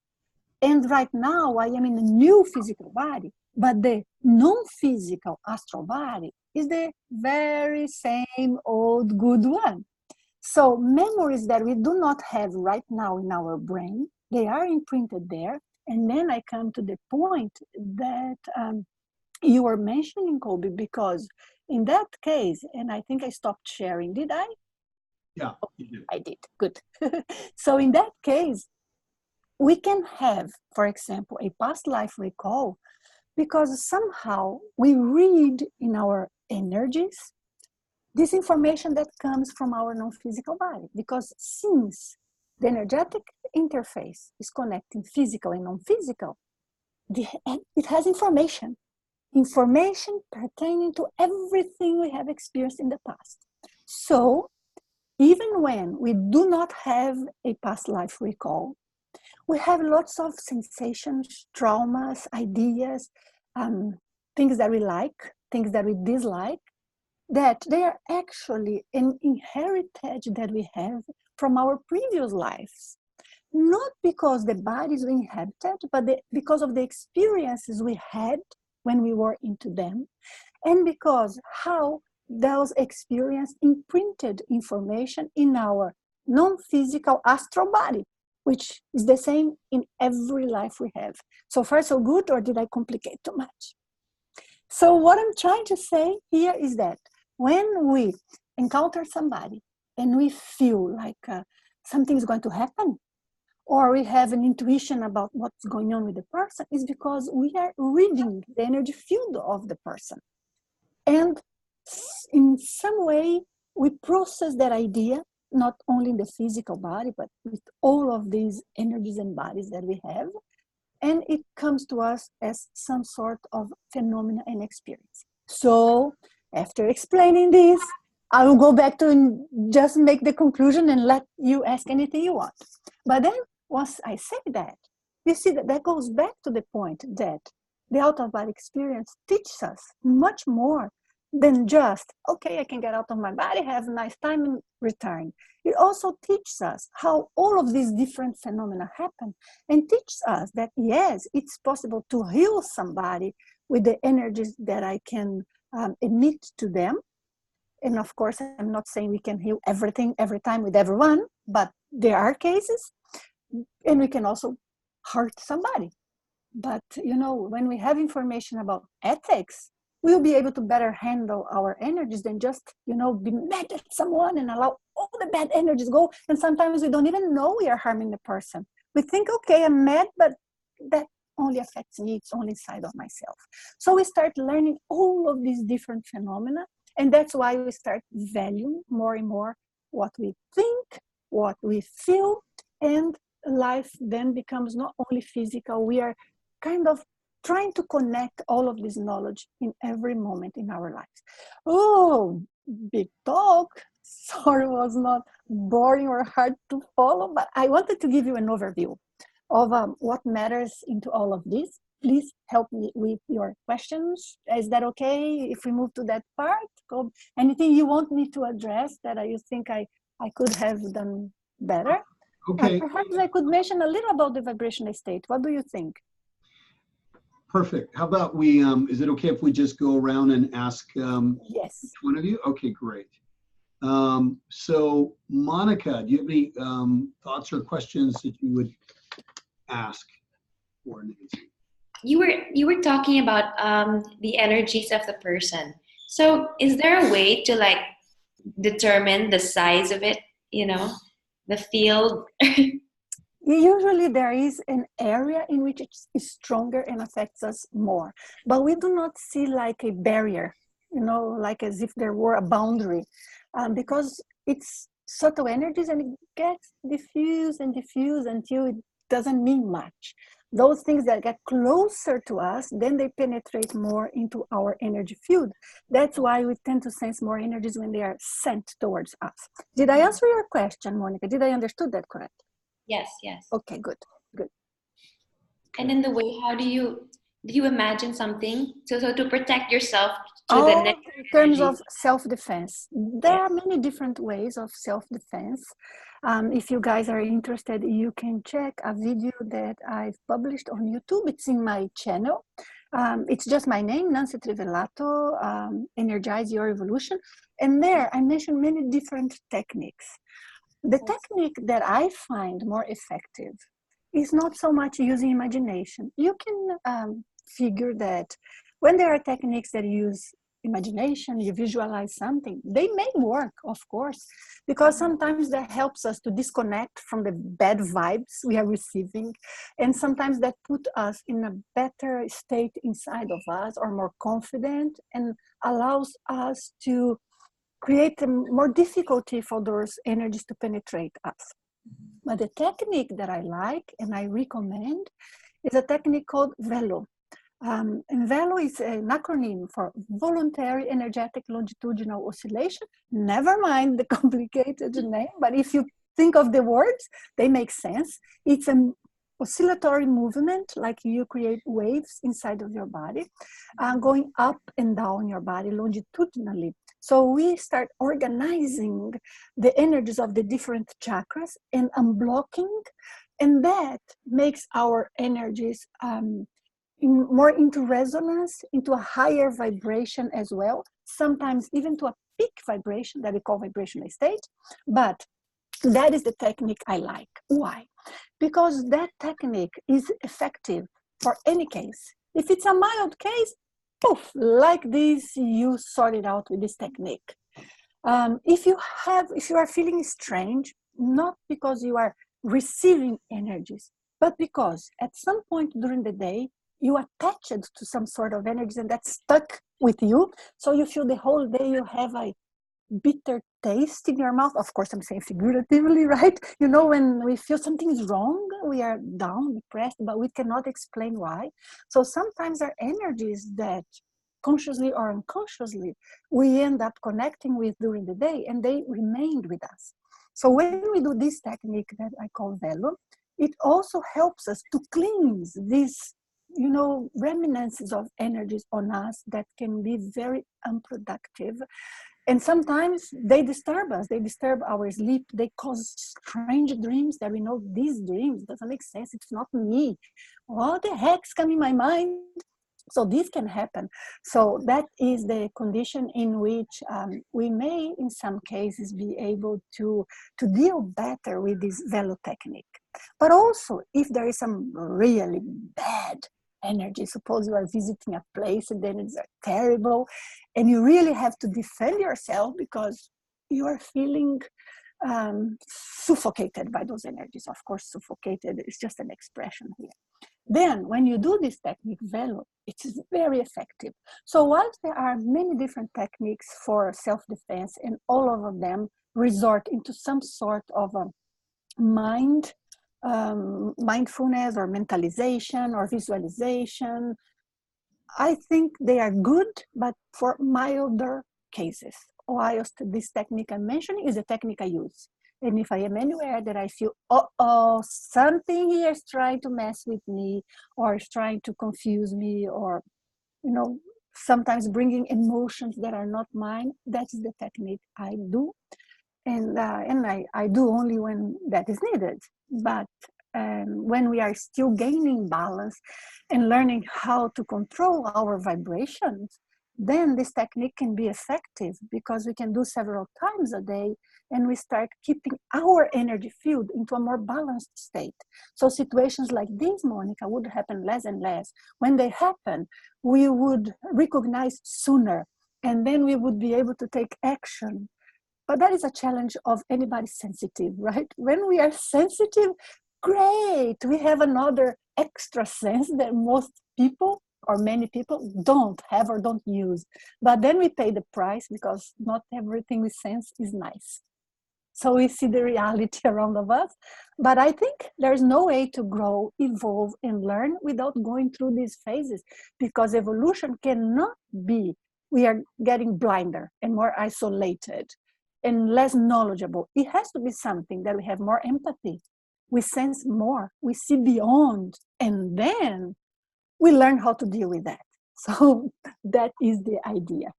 S2: And right now I am in a new physical body, but the non-physical astral body is the very same old good one. So memories that we do not have right now in our brain, they are imprinted there. And then I come to the point that you were mentioning, Colbey, because in that case, and I think I stopped sharing, did I?
S1: Yeah, you did.
S2: I did, good. So in that case, we can have, for example, a past life recall, because somehow we read in our energies this information that comes from our non-physical body, because since the energetic interface is connecting physical and non-physical, it has information pertaining to everything we have experienced in the past. So even when we do not have a past life recall, we have lots of sensations, traumas, ideas, things that we like, things that we dislike, that they are actually an inheritance that we have from our previous lives. Not because the bodies we inhabited, but because of the experiences we had when we were into them, and because how those experiences imprinted information in our non-physical astral body. which is the same in every life we have. So far, so good, or did I complicate too much? So what I'm trying to say here is that when we encounter somebody and we feel like something is going to happen, or we have an intuition about what's going on with the person, is because we are reading the energy field of the person. And in some way, we process that idea, not only in the physical body, but with all of these energies and bodies that we have. And it comes to us as some sort of phenomena and experience. So after explaining this, I will go back to just make the conclusion and let you ask anything you want. But then once I say that, you see that goes back to the point that the out-of-body experience teaches us much more than just, okay, I can get out of my body, have a nice time and return. It also teaches us how all of these different phenomena happen, and teaches us that, yes, it's possible to heal somebody with the energies that I can emit to them. And of course, I'm not saying we can heal everything every time with everyone, but there are cases. And we can also hurt somebody. But, you know, when we have information about ethics, we'll be able to better handle our energies than just, you know, be mad at someone and allow all the bad energies go. And sometimes we don't even know we are harming the person. We think, okay, I'm mad, but that only affects me. It's only inside of myself. So we start learning all of these different phenomena. And that's why we start valuing more and more what we think, what we feel, and life then becomes not only physical. We are kind of trying to connect all of this knowledge in every moment in our lives. Oh, big talk. Sorry, it was not boring or hard to follow, but I wanted to give you an overview of what matters into all of this. Please help me with your questions. Is that okay if we move to that part? Anything you want me to address that you think I could have done better?
S1: Okay.
S2: Perhaps I could mention a little about the vibrational state. What do you think?
S1: Perfect. How about we, is it okay if we just go around and ask
S2: Yes.
S1: each one of you? Okay, great. So Monica, do you have any thoughts or questions that you would ask for Nanci?
S5: You were talking about the energies of the person. So is there a way to like determine the size of it, you know, the field?
S2: Usually there is an area in which it is stronger and affects us more, but we do not see like a barrier, you know, like as if there were a boundary, because it's subtle energies and it gets diffused and diffused until it doesn't mean much. Those things that get closer to us, then they penetrate more into our energy field. That's why we tend to sense more energies when they are sent towards us. Did I answer your question, Monica? Did I understood that correct?
S5: Yes, yes.
S2: Okay, good, good.
S5: And in the way, how do you imagine something so to protect yourself to the next
S2: in terms of self-defense, there are
S5: Yes.
S2: many different ways of self-defense. If you guys are interested, you can check a video that I've published on YouTube. It's in my channel. It's just my name, Nanci Trivelato, Energize Your Evolution. And there I mentioned many different techniques. The technique that I find more effective is not so much using imagination. You can figure that when there are techniques that use imagination, you visualize something, they may work, of course, because sometimes that helps us to disconnect from the bad vibes we are receiving. And sometimes that put us in a better state inside of us, or more confident, and allows us to create more difficulty for those energies to penetrate us. But the technique that I like and I recommend is a technique called VELO. And VELO is an acronym for Voluntary Energetic Longitudinal Oscillation. Never mind the complicated name, but if you think of the words, they make sense. It's an oscillatory movement, like you create waves inside of your body, going up and down your body longitudinally. So we start organizing the energies of the different chakras and unblocking, and that makes our energies more into resonance, into a higher vibration as well, sometimes even to a peak vibration that we call vibrational state. But That is the technique I like. Why? Because that technique is effective for any case. If it's a mild case, poof, like this, you sort it out with this technique. If you are feeling strange, not because you are receiving energies, but because at some point during the day, you attached to some sort of energy and that's stuck with you. So you feel the whole day you have a bitter taste in your mouth. Of course, I'm saying figuratively, right? You know, when we feel something is wrong, we are down, depressed, but we cannot explain why. So sometimes our energies that consciously or unconsciously we end up connecting with during the day, and they remained with us. So when we do this technique that I call velo, it also helps us to cleanse these, you know, remnants of energies on us that can be very unproductive. And sometimes they disturb us, they disturb our sleep, they cause strange dreams that we know these dreams doesn't make sense, it's not me. What the heck's coming in my mind? So this can happen. So that is the condition in which we may, in some cases, be able to deal better with this velo technique. But also, if there is some really bad energy, suppose you are visiting a place and then it's terrible, and you really have to defend yourself because you are feeling suffocated by those energies. Of course, suffocated is just an expression here. Then when you do this technique velo, it is very effective. So whilst there are many different techniques for self-defense, and all of them resort into some sort of a mindfulness or mentalization or visualization, I think they are good, but for milder cases. Whilst this technique I'm mentioning is a technique I use. And if I am anywhere that I feel, something here is trying to mess with me, or is trying to confuse me, or, you know, sometimes bringing emotions that are not mine, that is the technique I do. And I do only when that is needed. But when we are still gaining balance and learning how to control our vibrations, then this technique can be effective because we can do several times a day and we start keeping our energy field into a more balanced state. So situations like this, Monica, would happen less and less. When they happen, we would recognize sooner, and then we would be able to take action. But that is a challenge of anybody sensitive, right? When we are sensitive, great, we have another extra sense that most people or many people don't have or don't use. But then we pay the price because not everything we sense is nice. So we see the reality around of us. But I think there's no way to grow, evolve, and learn without going through these phases, because evolution cannot be, we are getting blinder and more isolated and less knowledgeable. It has to be something that we have more empathy. We sense more, we see beyond, and then we learn how to deal with that. So that is the idea.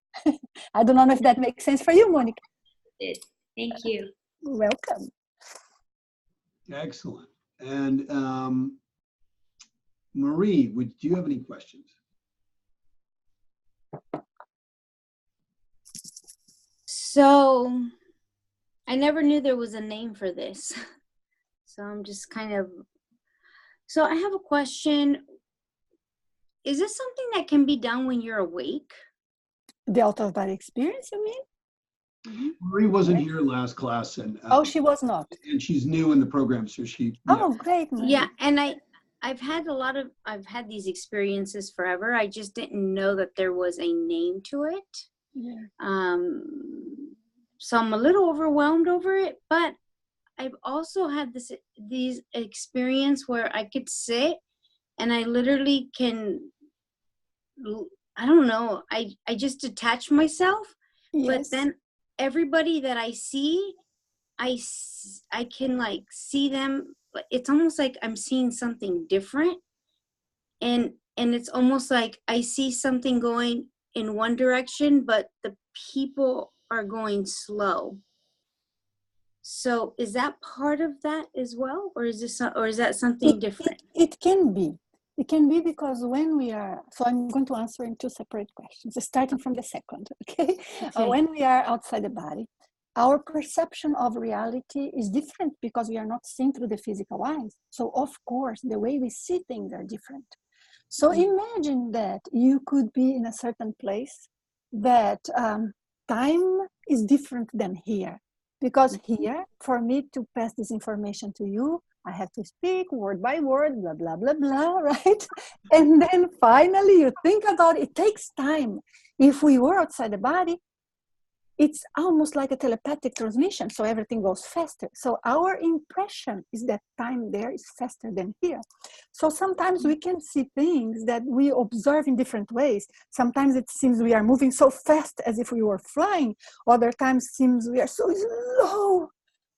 S2: I don't know if that makes sense for you, Monica.
S5: Thank you.
S2: Welcome.
S1: Excellent. And Marie, do you have any questions?
S6: So I never knew there was a name for this. So I'm just so I have a question. Is this something that can be done when you're awake?
S2: The out-of-body experience, you mean?
S6: Mm-hmm.
S1: Marie wasn't here last class, and
S2: she was not.
S1: And she's new in the program, so she.
S2: Oh, great. Marie.
S6: Yeah, and I've had these experiences forever. I just didn't know that there was a name to it.
S2: Yeah.
S6: So I'm a little overwhelmed over it, but I've also had these experience where I could sit and I literally can, I don't know, I just detach myself.
S2: Yes.
S6: But then everybody that I see, I can like see them. It's almost like I'm seeing something different, and it's almost like I see something going in one direction, but the people are going slow. So is that part of that as well, or is that something different?
S2: It can be. It can be because when we are, so I'm going to answer in two separate questions, starting from the second, okay? When we are outside the body, our perception of reality is different because we are not seen through the physical eyes. So of course, the way we see things are different. So imagine that you could be in a certain place that time is different than here. Because here, for me to pass this information to you, I have to speak word by word, blah, blah, blah, blah, right? And then finally you think about it, it takes time. If we were outside the body, it's almost like a telepathic transmission, so everything goes faster. So our impression is that time there is faster than here. So sometimes we can see things that we observe in different ways. Sometimes it seems we are moving so fast as if we were flying. Other times it seems we are so slow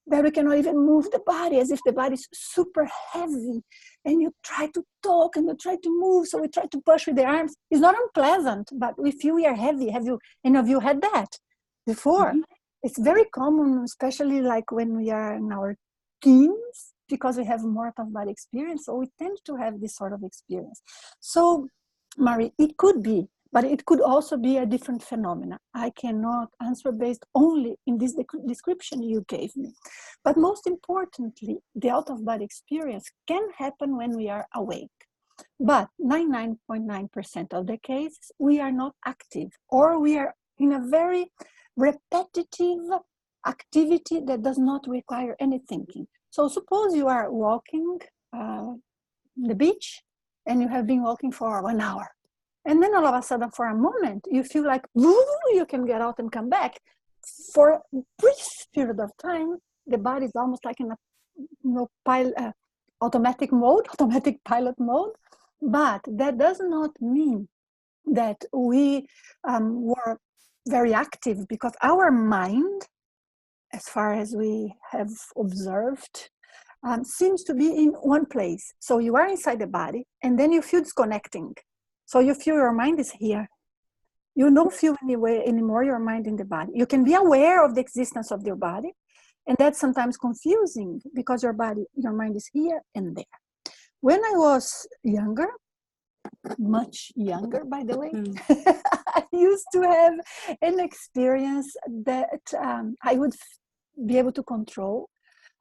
S2: that we cannot even move the body, as if the body is super heavy. And you try to talk and you try to move, so we try to push with the arms. It's not unpleasant, but we feel we are heavy. Have you, any of you had that before? It's very common, especially like when we are in our teens, because we have more out of body experience, so we tend to have this sort of experience. So, Marie, it could be, but it could also be a different phenomena. I cannot answer based only in this description you gave me. But most importantly, the out-of-body experience can happen when we are awake. But 99.9% of the cases, we are not active, or we are in a very repetitive activity that does not require any thinking. So suppose you are walking the beach and you have been walking for 1 hour. And then all of a sudden, for a moment, you feel like you can get out and come back. For a brief period of time, the body is almost like in a automatic pilot mode. But that does not mean that we were very active, because our mind, as far as we have observed, seems to be in one place. So you are inside the body, and then you feel disconnecting. So you feel your mind is here. You don't feel anymore your mind in the body. You can be aware of the existence of your body, and that's sometimes confusing because your mind is here and there. When I was younger, much younger, by the way, I used to have an experience that I would be able to control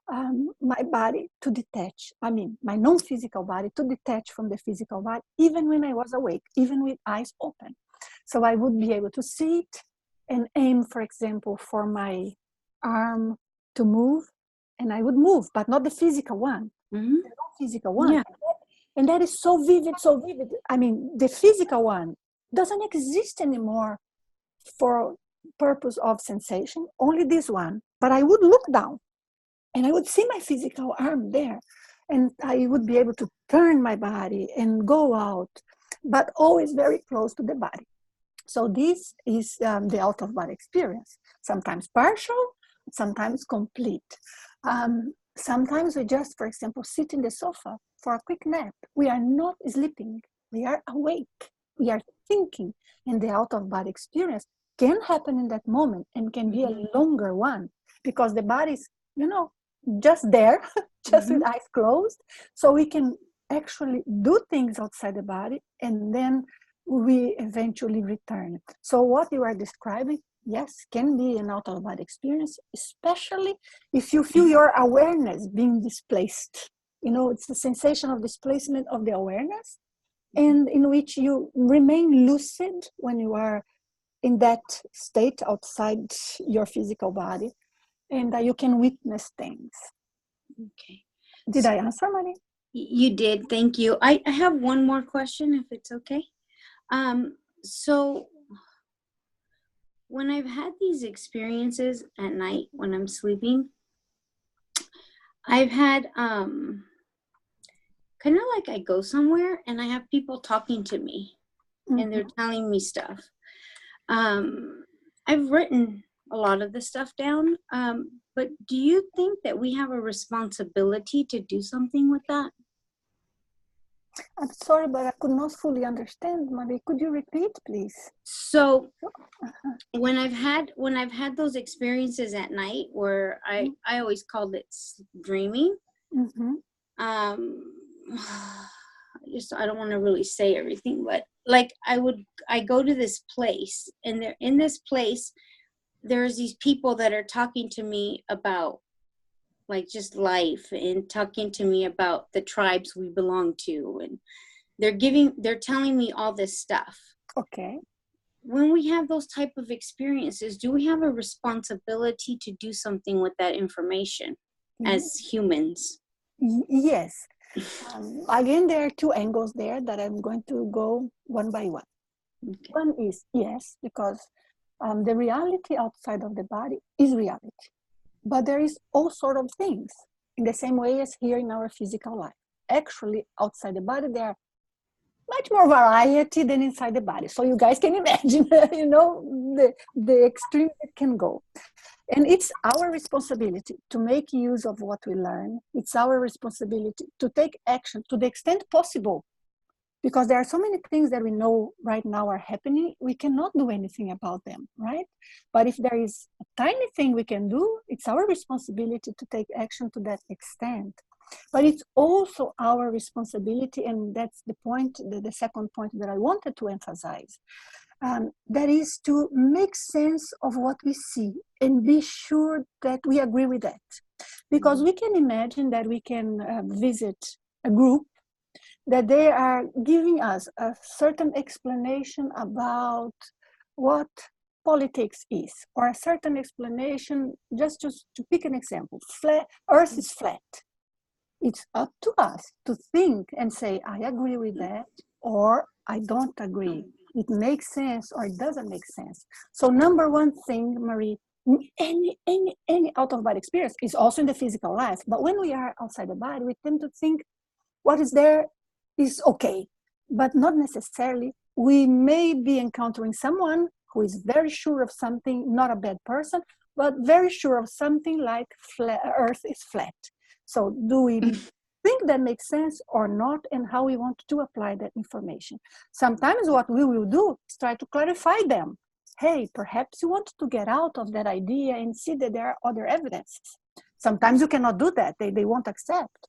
S2: my body to detach. I mean, my non-physical body to detach from the physical body, even when I was awake, even with eyes open. So I would be able to see it and aim, for example, for my arm to move, and I would move, but not the physical one, the non-physical one.
S6: Yeah.
S2: And that is so vivid, so vivid. I mean, the physical one doesn't exist anymore for purpose of sensation, only this one. But I would look down and I would see my physical arm there, and I would be able to turn my body and go out, but always very close to the body. So this is the out-of-body experience, sometimes partial, sometimes complete. Sometimes we just, for example, sit in the sofa for a quick nap. We are not sleeping, we are awake, we are thinking, and the out-of-body experience can happen in that moment and can be a longer one, because the body is, just there, just with eyes closed. So we can actually do things outside the body, and then we eventually return. So what you are describing, yes, can be an out-of-body experience, especially if you feel your awareness being displaced. It's the sensation of displacement of the awareness, and in which you remain lucid when you are in that state outside your physical body, and you can witness things.
S6: Okay.
S2: Did I answer, Marie?
S6: You did. Thank you. I have one more question, if it's okay. So when I've had these experiences at night when I'm sleeping, I've had kind of like I go somewhere and I have people talking to me and they're telling me stuff. I've written a lot of the stuff down, but do you think that we have a responsibility to do something with that?
S2: I'm sorry, but I could not fully understand, Marie. Could you repeat, please?
S6: So when I've had those experiences at night where I always called it dreaming. I don't want to really say everything, but like I go to this place, and they're in this place, there's these people that are talking to me about like just life and talking to me about the tribes we belong to, and they're telling me all this stuff.
S2: Okay.
S6: When we have those type of experiences, do we have a responsibility to do something with that information as humans?
S2: Yes. Again, there are two angles there that I'm going to go one by one. Okay. One is yes, because the reality outside of the body is reality. But there is all sort of things in the same way as here in our physical life. Actually, outside the body, there are much more variety than inside the body. So you guys can imagine, you know, the extreme it can go. And it's our responsibility to make use of what we learn. It's our responsibility to take action to the extent possible. Because there are so many things that we know right now are happening, we cannot do anything about them, right? But if there is a tiny thing we can do, it's our responsibility to take action to that extent. But it's also our responsibility, and that's the point, the second point that I wanted to emphasize, that is to make sense of what we see and be sure that we agree with that. Because we can imagine that we can visit a group that they are giving us a certain explanation about what politics is, or a certain explanation, just to pick an example, Earth is flat. It's up to us to think and say, I agree with that, or I don't agree. It makes sense or it doesn't make sense. So number one thing, Marie, any out-of-body experience is also in the physical life. But when we are outside the body, we tend to think what is there is okay, but not necessarily. We may be encountering someone who is very sure of something, not a bad person, but very sure of something like Earth is flat. So do we think that makes sense or not, and how we want to apply that information? Sometimes what we will do is try to clarify them. Hey, perhaps you want to get out of that idea and see that there are other evidences. Sometimes you cannot do that. They won't accept.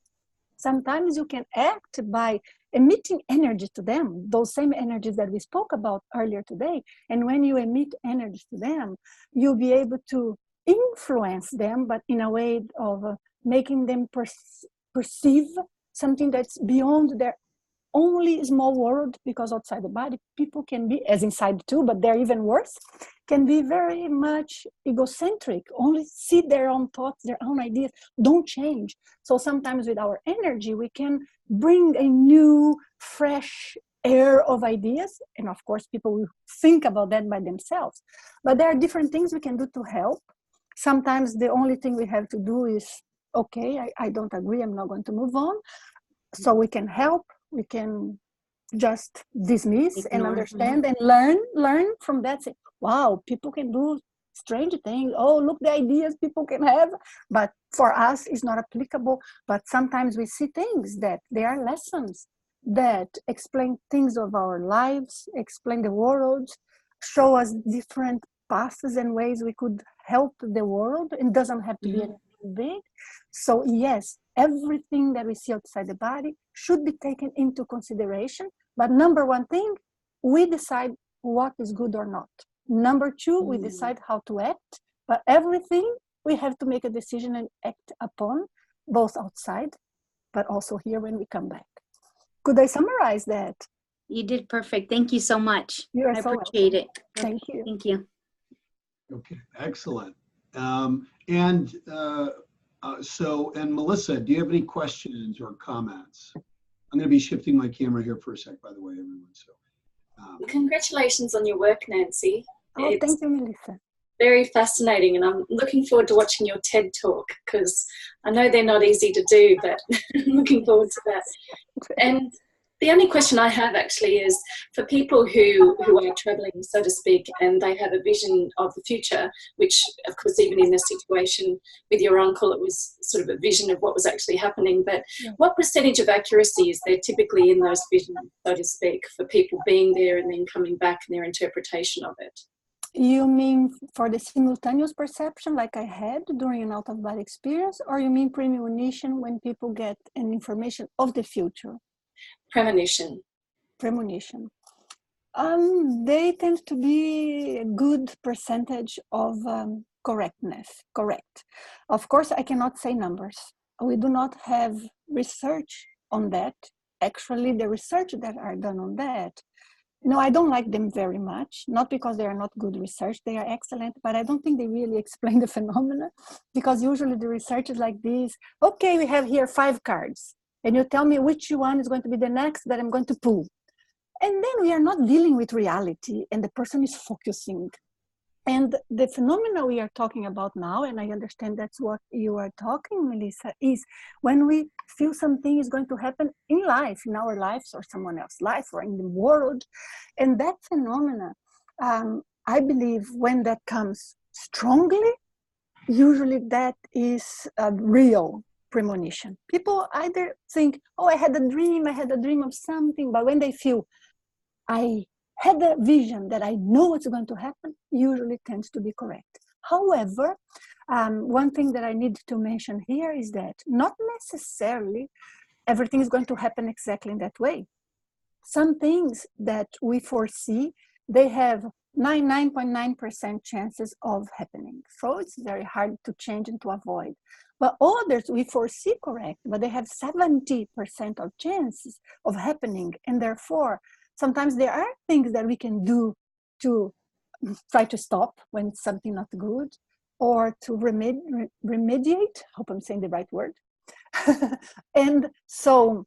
S2: Sometimes you can act by emitting energy to them, those same energies that we spoke about earlier today. And when you emit energy to them, you'll be able to influence them, but in a way of making them perceive something that's beyond their only small world, because outside the body, people can be, as inside too, but they're even worse, can be very much egocentric, only see their own thoughts, their own ideas, don't change. So sometimes with our energy, we can bring a new, fresh air of ideas. And of course, people will think about that by themselves. But there are different things we can do to help. Sometimes the only thing we have to do is, okay, I don't agree, I'm not going to move on. So we can help. We can just dismiss and understand and learn from that. Say, wow, people can do strange things. Oh, look, the ideas people can have. But for us, it's not applicable. But sometimes we see things that they are lessons that explain things of our lives, explain the world, show us different paths and ways we could help the world. It doesn't have to be anything big. So yes, everything that we see outside the body should be taken into consideration. But number one thing, we decide what is good or not. Number two, we decide how to act. But everything we have to make a decision and act upon, both outside, but also here when we come back. Could I summarize that?
S6: You did perfect. Thank you so much.
S2: You are
S6: I
S2: so
S6: appreciate
S2: welcome.
S6: it.
S2: Thank you.
S6: Thank you.
S1: Okay, excellent. And Melissa, do you have any questions or comments? I'm going to be shifting my camera here for a sec, by the way, everyone. So,
S7: congratulations on your work, Nanci.
S2: Oh, thank you, Melissa.
S7: Very fascinating, and I'm looking forward to watching your TED talk, because I know they're not easy to do, but I'm looking forward to that. And the only question I have actually is for people who are traveling, so to speak, and they have a vision of the future, which of course, even in this situation with your uncle, it was sort of a vision of what was actually happening. But what percentage of accuracy is there typically in those visions, so to speak, for people being there and then coming back and their interpretation of it?
S2: You mean for the simultaneous perception like I had during an out-of-body experience, or you mean premonition when people get an information of the future?
S7: Premonition.
S2: Premonition. They tend to be a good percentage of correctness, correct. Of course, I cannot say numbers. We do not have research on that. Actually, the research that are done on that, no, I don't like them very much, not because they are not good research, they are excellent, but I don't think they really explain the phenomena, because usually the research is like this. Okay, we have here 5 cards, and you tell me which one is going to be the next that I'm going to pull. And then we are not dealing with reality, and the person is focusing. And the phenomena we are talking about now, and I understand that's what you are talking, Melissa, is when we feel something is going to happen in life, in our lives or someone else's life or in the world. And that phenomena, I believe when that comes strongly, usually that is a real premonition. People either think, oh, I had a dream of something, but when they feel, I had a vision that I know what's going to happen, usually tends to be correct. However, one thing that I need to mention here is that not necessarily everything is going to happen exactly in that way. Some things that we foresee, they have 99.9% chances of happening. So it's very hard to change and to avoid. But others we foresee correct, but they have 70% of chances of happening. And therefore, sometimes there are things that we can do to try to stop when it's something not good, or to remediate, hope I'm saying the right word. And so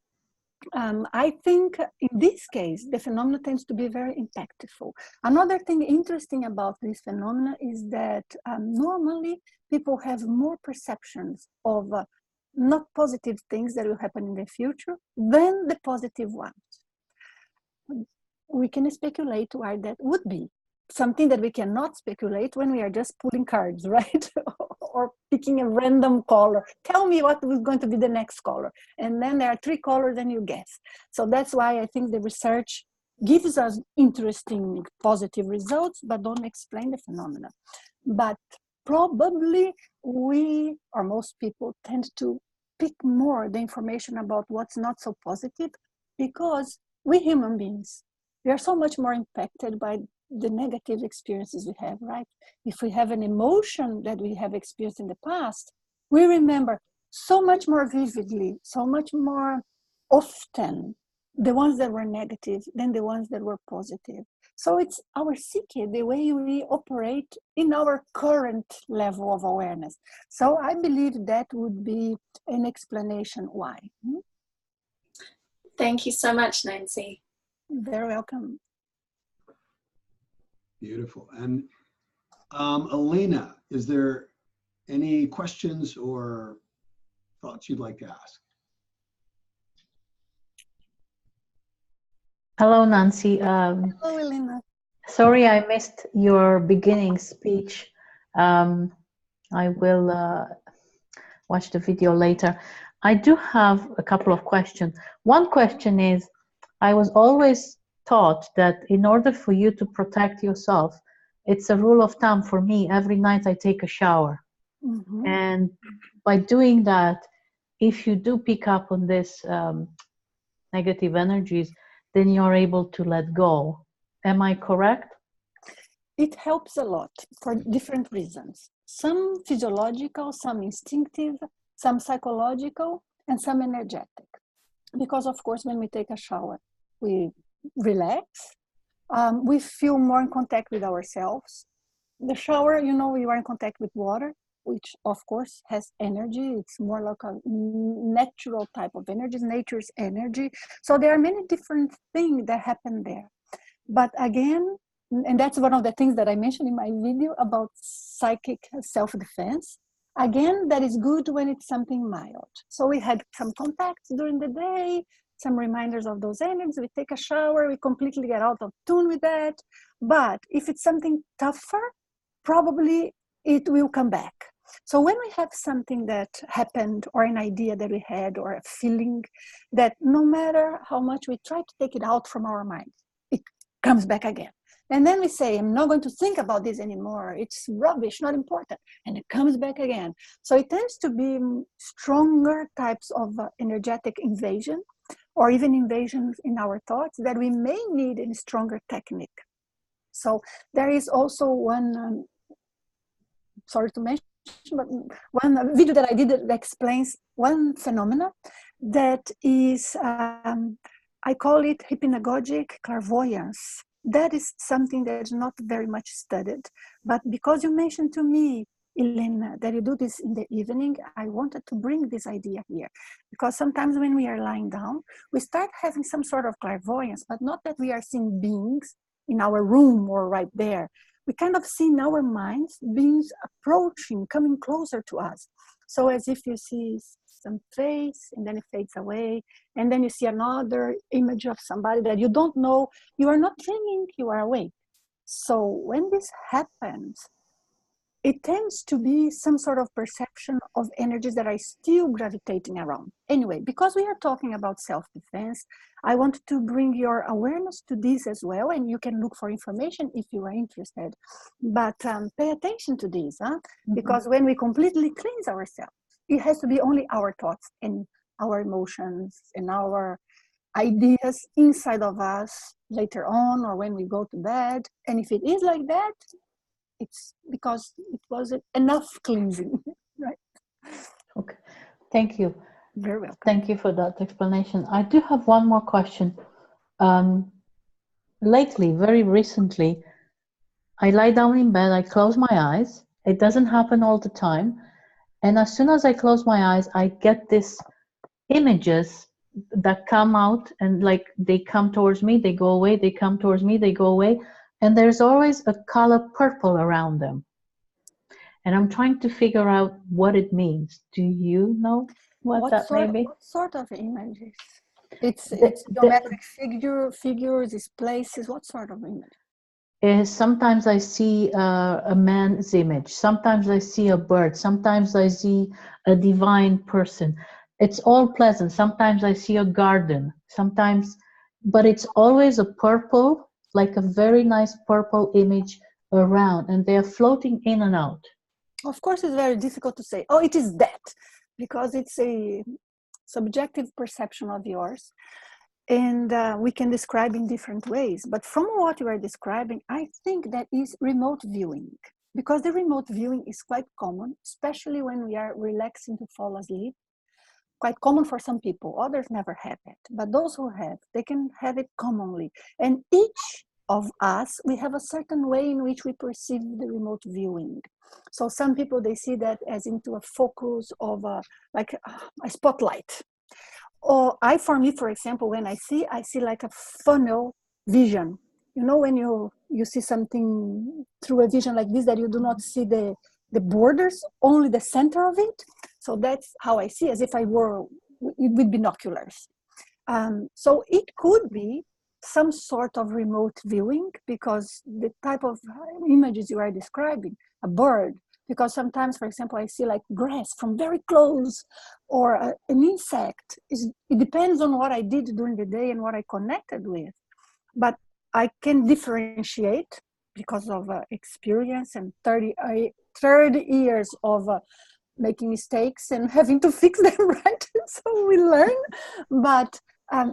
S2: I think in this case, the phenomena tends to be very impactful. Another thing interesting about this phenomena is that normally people have more perceptions of not positive things that will happen in the future than the positive ones. We can speculate why that would be. Something that we cannot speculate when we are just pulling cards, right? Or picking a random color. Tell me what is going to be the next color. And then there are 3 colors and you guess. So that's why I think the research gives us interesting positive results, but don't explain the phenomena. But probably we, or most people, tend to pick more the information about what's not so positive, because we human beings, we are so much more impacted by the negative experiences we have, right? If we have an emotion that we have experienced in the past, we remember so much more vividly, so much more often the ones that were negative than the ones that were positive. So it's our psyche, the way we operate in our current level of awareness. So I believe that would be an explanation why.
S7: Thank you so much, Nanci.
S2: Very welcome.
S1: Beautiful. And Elena, is there any questions or thoughts you'd like to ask?
S8: Hello, Nanci.
S2: Hello, Elena.
S8: Sorry, I missed your beginning speech. I will watch the video later. I do have a couple of questions. One question is, I was always taught that in order for you to protect yourself, it's a rule of thumb for me, every night I take a shower.
S2: Mm-hmm.
S8: And by doing that, if you do pick up on this negative energies, then you're able to let go. Am I correct?
S2: It helps a lot for different reasons. Some physiological, some instinctive, some psychological, and some energetic. Because of course, when we take a shower, we relax, we feel more in contact with ourselves. The shower, you know, we are in contact with water, which of course has energy. It's more like a natural type of energy, nature's energy. So there are many different things that happen there. But again, and that's one of the things that I mentioned in my video about psychic self-defense. Again, that is good when it's something mild. So we had some contacts during the day, some reminders of those energies. We take a shower, we completely get out of tune with that. But if it's something tougher, probably it will come back. So when we have something that happened, or an idea that we had, or a feeling that no matter how much we try to take it out from our mind, it comes back again. And then we say, I'm not going to think about this anymore. It's rubbish, not important. And it comes back again. So it tends to be stronger types of energetic invasion. or even invasions in our thoughts that we may need a stronger technique. So there is also one, sorry to mention, but one video that I did that explains one phenomena that is, I call it hypnagogic clairvoyance. That is something that is not very much studied, but because you mentioned to me, Elena, that you do this in the evening, I wanted to bring this idea here. Because sometimes when we are lying down, we start having some sort of clairvoyance, but not that we are seeing beings in our room or right there. We kind of see in our minds beings approaching, coming closer to us. So as if you see some face and then it fades away, and then you see another image of somebody that you don't know. You are not dreaming, you are awake. So when this happens, it tends to be some sort of perception of energies that are still gravitating around. Anyway, because we are talking about self-defense, I want to bring your awareness to this as well, and you can look for information if you are interested. But pay attention to this, because when we completely cleanse ourselves, it has to be only our thoughts and our emotions and our ideas inside of us later on or when we go to bed. And if it is like that, it's because it wasn't enough cleansing, right?
S8: Okay, thank you.
S2: Very welcome.
S8: Thank you for that explanation. I do have one more question. Lately, very recently, I lie down in bed, I close my eyes. It doesn't happen all the time. And as soon as I close my eyes, I get these images that come out and like they come towards me, they go away, they come towards me, they go away. And there's always a color purple around them. And I'm trying to figure out what it means. Do you know what that may be?
S2: What sort of images? It's geometric figures, it's places, what sort of image?
S8: Sometimes I see a man's image. Sometimes I see a bird. Sometimes I see a divine person. It's all pleasant. Sometimes I see a garden. Sometimes, but it's always a purple, like a very nice purple image around, and they're floating in and out.
S2: Of course, it's very difficult to say, oh, it is that, because it's a subjective perception of yours. And we can describe in different ways. But from what you are describing, I think that is remote viewing. Because the remote viewing is quite common, especially when we are relaxing to fall asleep. Quite common for some people, others never have it. But those who have, they can have it commonly. And each of us, we have a certain way in which we perceive the remote viewing. So some people, they see that as into a focus of like a spotlight. Or for me, for example, when I see like a funnel vision. You know, when you see something through a vision like this, that you do not see the borders, only the center of it. So that's how I see, as if I were with binoculars. So it could be some sort of remote viewing, because the type of images you are describing, a bird, because sometimes, for example, I see like grass from very close, or an insect. It depends on what I did during the day and what I connected with. But I can differentiate because of experience and 30 years of making mistakes and having to fix them, right? So we learn. But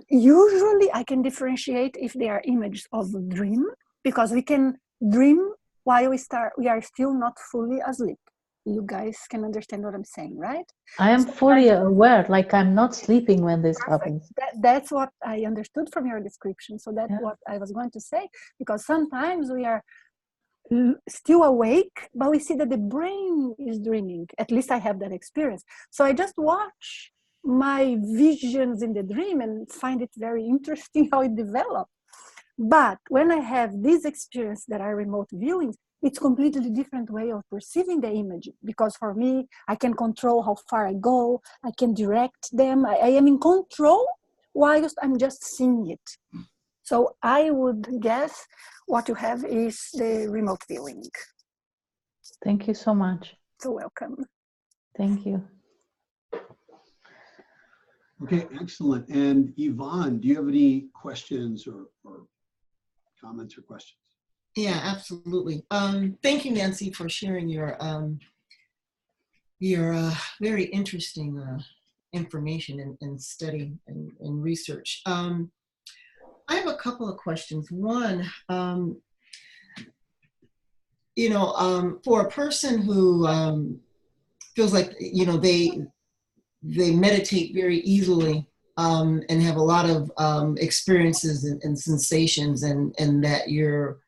S2: usually I can differentiate if they are images of a dream, because we can dream while we are still not fully asleep. You guys can understand what I'm saying, right?
S8: I am fully aware, like I'm not sleeping when this happens.
S2: That's what I understood from your description. So that's what I was going to say, because sometimes we are still awake, but we see that the brain is dreaming. At least I have that experience. So I just watch my visions in the dream and find it very interesting how it developed. But when I have this experience that are remote viewings, it's completely different way of perceiving the image, because for me, I can control how far I go, I can direct them, I am in control whilst I'm just seeing it. So I would guess what you have is the remote viewing.
S8: Thank you so much.
S2: So welcome.
S8: Thank you.
S1: Okay, excellent. And Yvonne, do you have any questions or comments or questions?
S3: Yeah, absolutely. Thank you, Nanci, for sharing your very interesting information and study and research. I have a couple of questions. One, you know, for a person who feels like, you know, they meditate very easily and have a lot of experiences and sensations, and that you're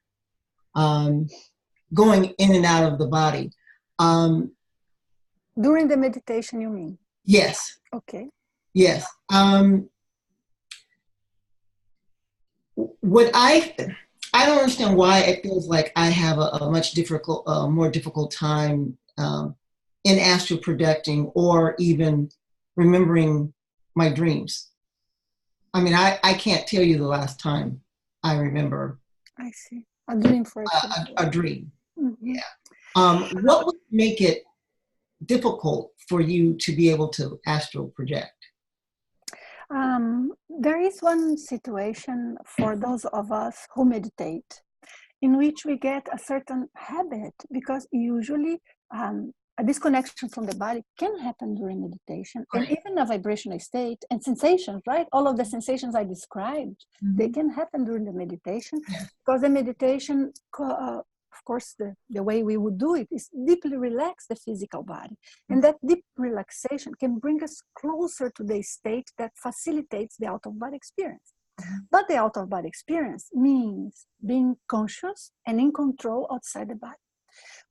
S3: going in and out of the body.
S2: During the meditation, you mean?
S3: Yes.
S2: Okay.
S3: Yes. What I don't understand why it feels like I have a much more difficult time in astral projecting or even remembering my dreams. I mean, I can't tell you the last time I remember.
S2: I see. A dream, for example.
S3: A dream.
S2: Mm-hmm.
S3: Yeah. What would make it difficult for you to be able to astral project?
S2: There is one situation for those of us who meditate in which we get a certain habit, because usually a disconnection from the body can happen during meditation,
S3: Right.
S2: and even a vibrational state and sensations, right? All of the sensations I described, they can happen during the meditation, because the meditation, of course, the way we would do it is deeply relax the physical body. And that deep relaxation can bring us closer to the state that facilitates the out-of-body experience. But the out-of-body experience means being conscious and in control outside the body.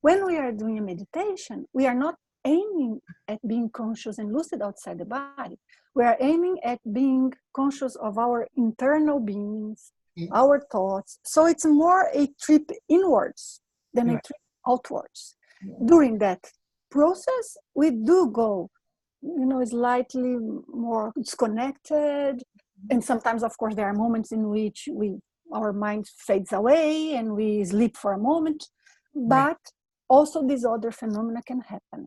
S2: When we are doing a meditation, we are not aiming at being conscious and lucid outside the body. We are aiming at being conscious of our internal beings, our thoughts. So it's more a trip inwards than a trip outwards. During that process, we do go, you know, slightly more disconnected. And sometimes, of course, there are moments in which our mind fades away and we sleep for a moment. But also these other phenomena can happen.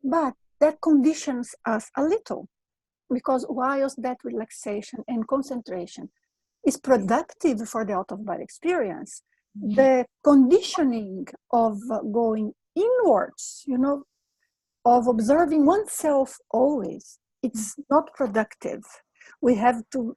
S2: But that conditions us a little, because whilst that relaxation and concentration is productive for the out-of-body experience, the conditioning of going inwards, you know, of observing oneself always, it's not productive. We have to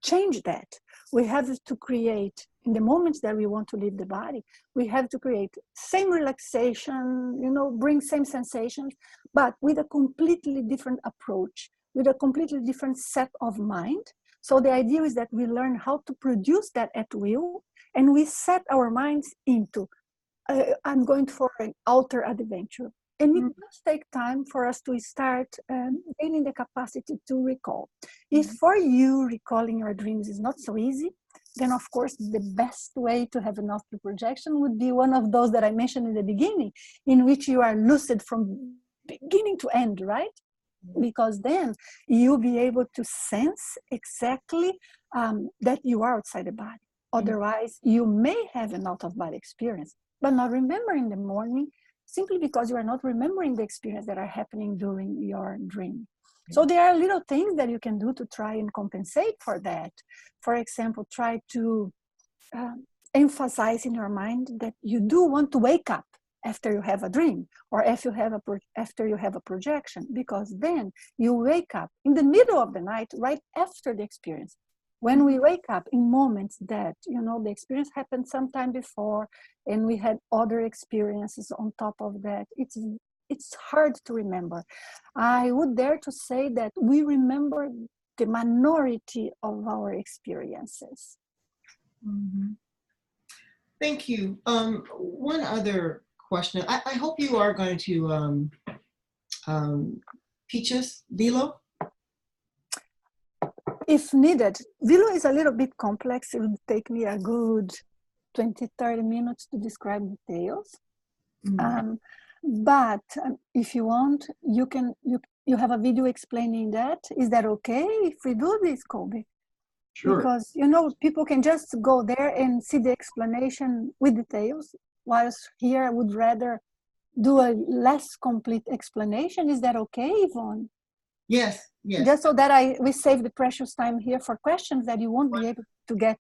S2: change that. We have to create, in the moments that we want to leave the body, we have to create same relaxation, you know, bring same sensations, but with a completely different approach, with a completely different set of mind. So the idea is that we learn how to produce that at will, and we set our minds into, I'm going for an outer adventure. And it does take time for us to start gaining the capacity to recall. If for you recalling your dreams is not so easy, then of course the best way to have an astral projection would be one of those that I mentioned in the beginning, in which you are lucid from beginning to end, right? Because then you'll be able to sense exactly that you are outside the body. Otherwise, you may have an out-of-body experience, but not remember in the morning, simply because you are not remembering the experience that are happening during your dream. So there are little things that you can do to try and compensate for that. For example, try to emphasize in your mind that you do want to wake up after you have a dream, or after you have a projection, because then you wake up in the middle of the night, right after the experience. When we wake up in moments that, you know, the experience happened sometime before, and we had other experiences on top of that, it's hard to remember. I would dare to say that we remember the minority of our experiences.
S3: Thank you. One other question. I hope you are going to teach us Vilo.
S2: If needed. Vilo is a little bit complex. It would take me a good 20-30 minutes to describe details. But if you want, you have a video explaining that. Is that okay if we do this, Colbey?
S1: Sure.
S2: Because, you know, people can just go there and see the explanation with details, whilst here I would rather do a less complete explanation. Is that okay, Yvonne?
S3: Yes, yes.
S2: Just so that we save the precious time here for questions that you won't be able to get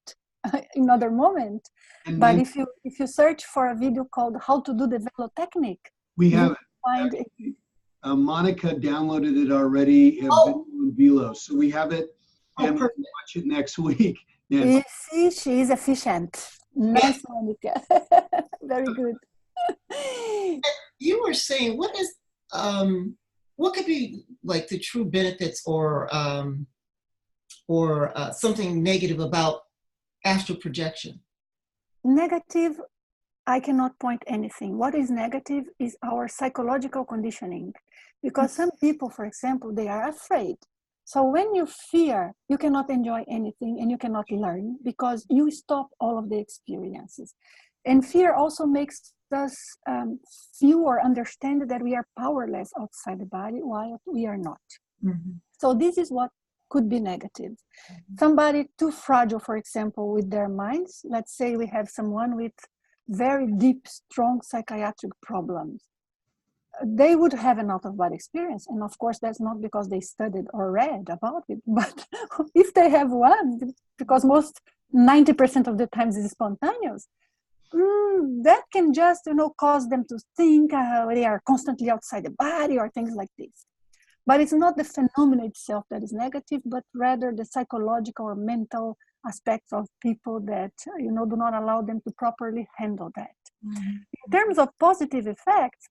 S2: in another moment. But if you search for a video called "How to Do the Velo Technique,"
S1: we have
S2: find
S1: Monica downloaded it already,
S3: Oh.
S1: Velo. So we have it,
S3: Oh,
S1: and we'll
S3: perfect.
S1: watch it next week.
S2: You see, she is efficient. Nice, Monica. Very good.
S3: You were saying, what could be like the true benefits or something negative about astral projection?
S2: Negative, I cannot point anything. What is negative is our psychological conditioning. Because some people, for example, they are afraid. So when you fear, you cannot enjoy anything and you cannot learn because you stop all of the experiences. And fear also makes us feel or understand that we are powerless outside the body while we are not. Mm-hmm. So this is what could be negative. Mm-hmm. Somebody too fragile, for example, with their minds. Let's say we have someone with very deep, strong psychiatric problems. They would have an out-of-body experience. And of course, that's not because they studied or read about it, but if they have one, because 90% of the times it's spontaneous, that can just, cause them to think they are constantly outside the body or things like this. But it's not the phenomenon itself that is negative, but rather the psychological or mental aspects of people that, do not allow them to properly handle that. Mm-hmm. In terms of positive effects,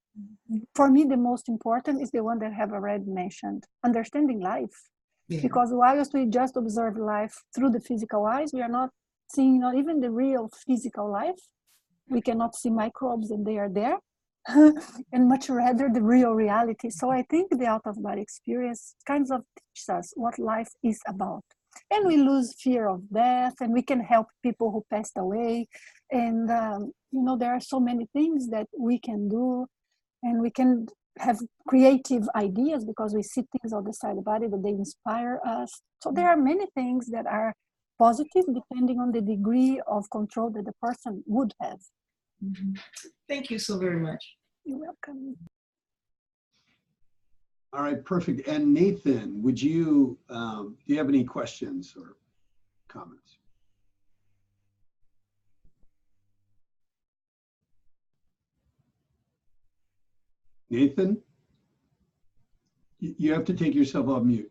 S2: for me, the most important is the one that I have already mentioned, understanding life. Yeah. Because whilst we just observe life through the physical eyes, we are not seeing not even the real physical life. We cannot see microbes and they are there. And much rather the real reality. So I think the out-of-body experience kind of teaches us what life is about. And we lose fear of death, and we can help people who passed away. And, there are so many things that we can do, and we can have creative ideas because we see things outside the body that they inspire us. So there are many things that are positive depending on the degree of control that the person would have.
S3: Mm-hmm. Thank you so very much.
S2: You're welcome.
S1: All right, perfect. And Nathan, would you, do you have any questions or comments? Nathan, you have to take yourself off mute.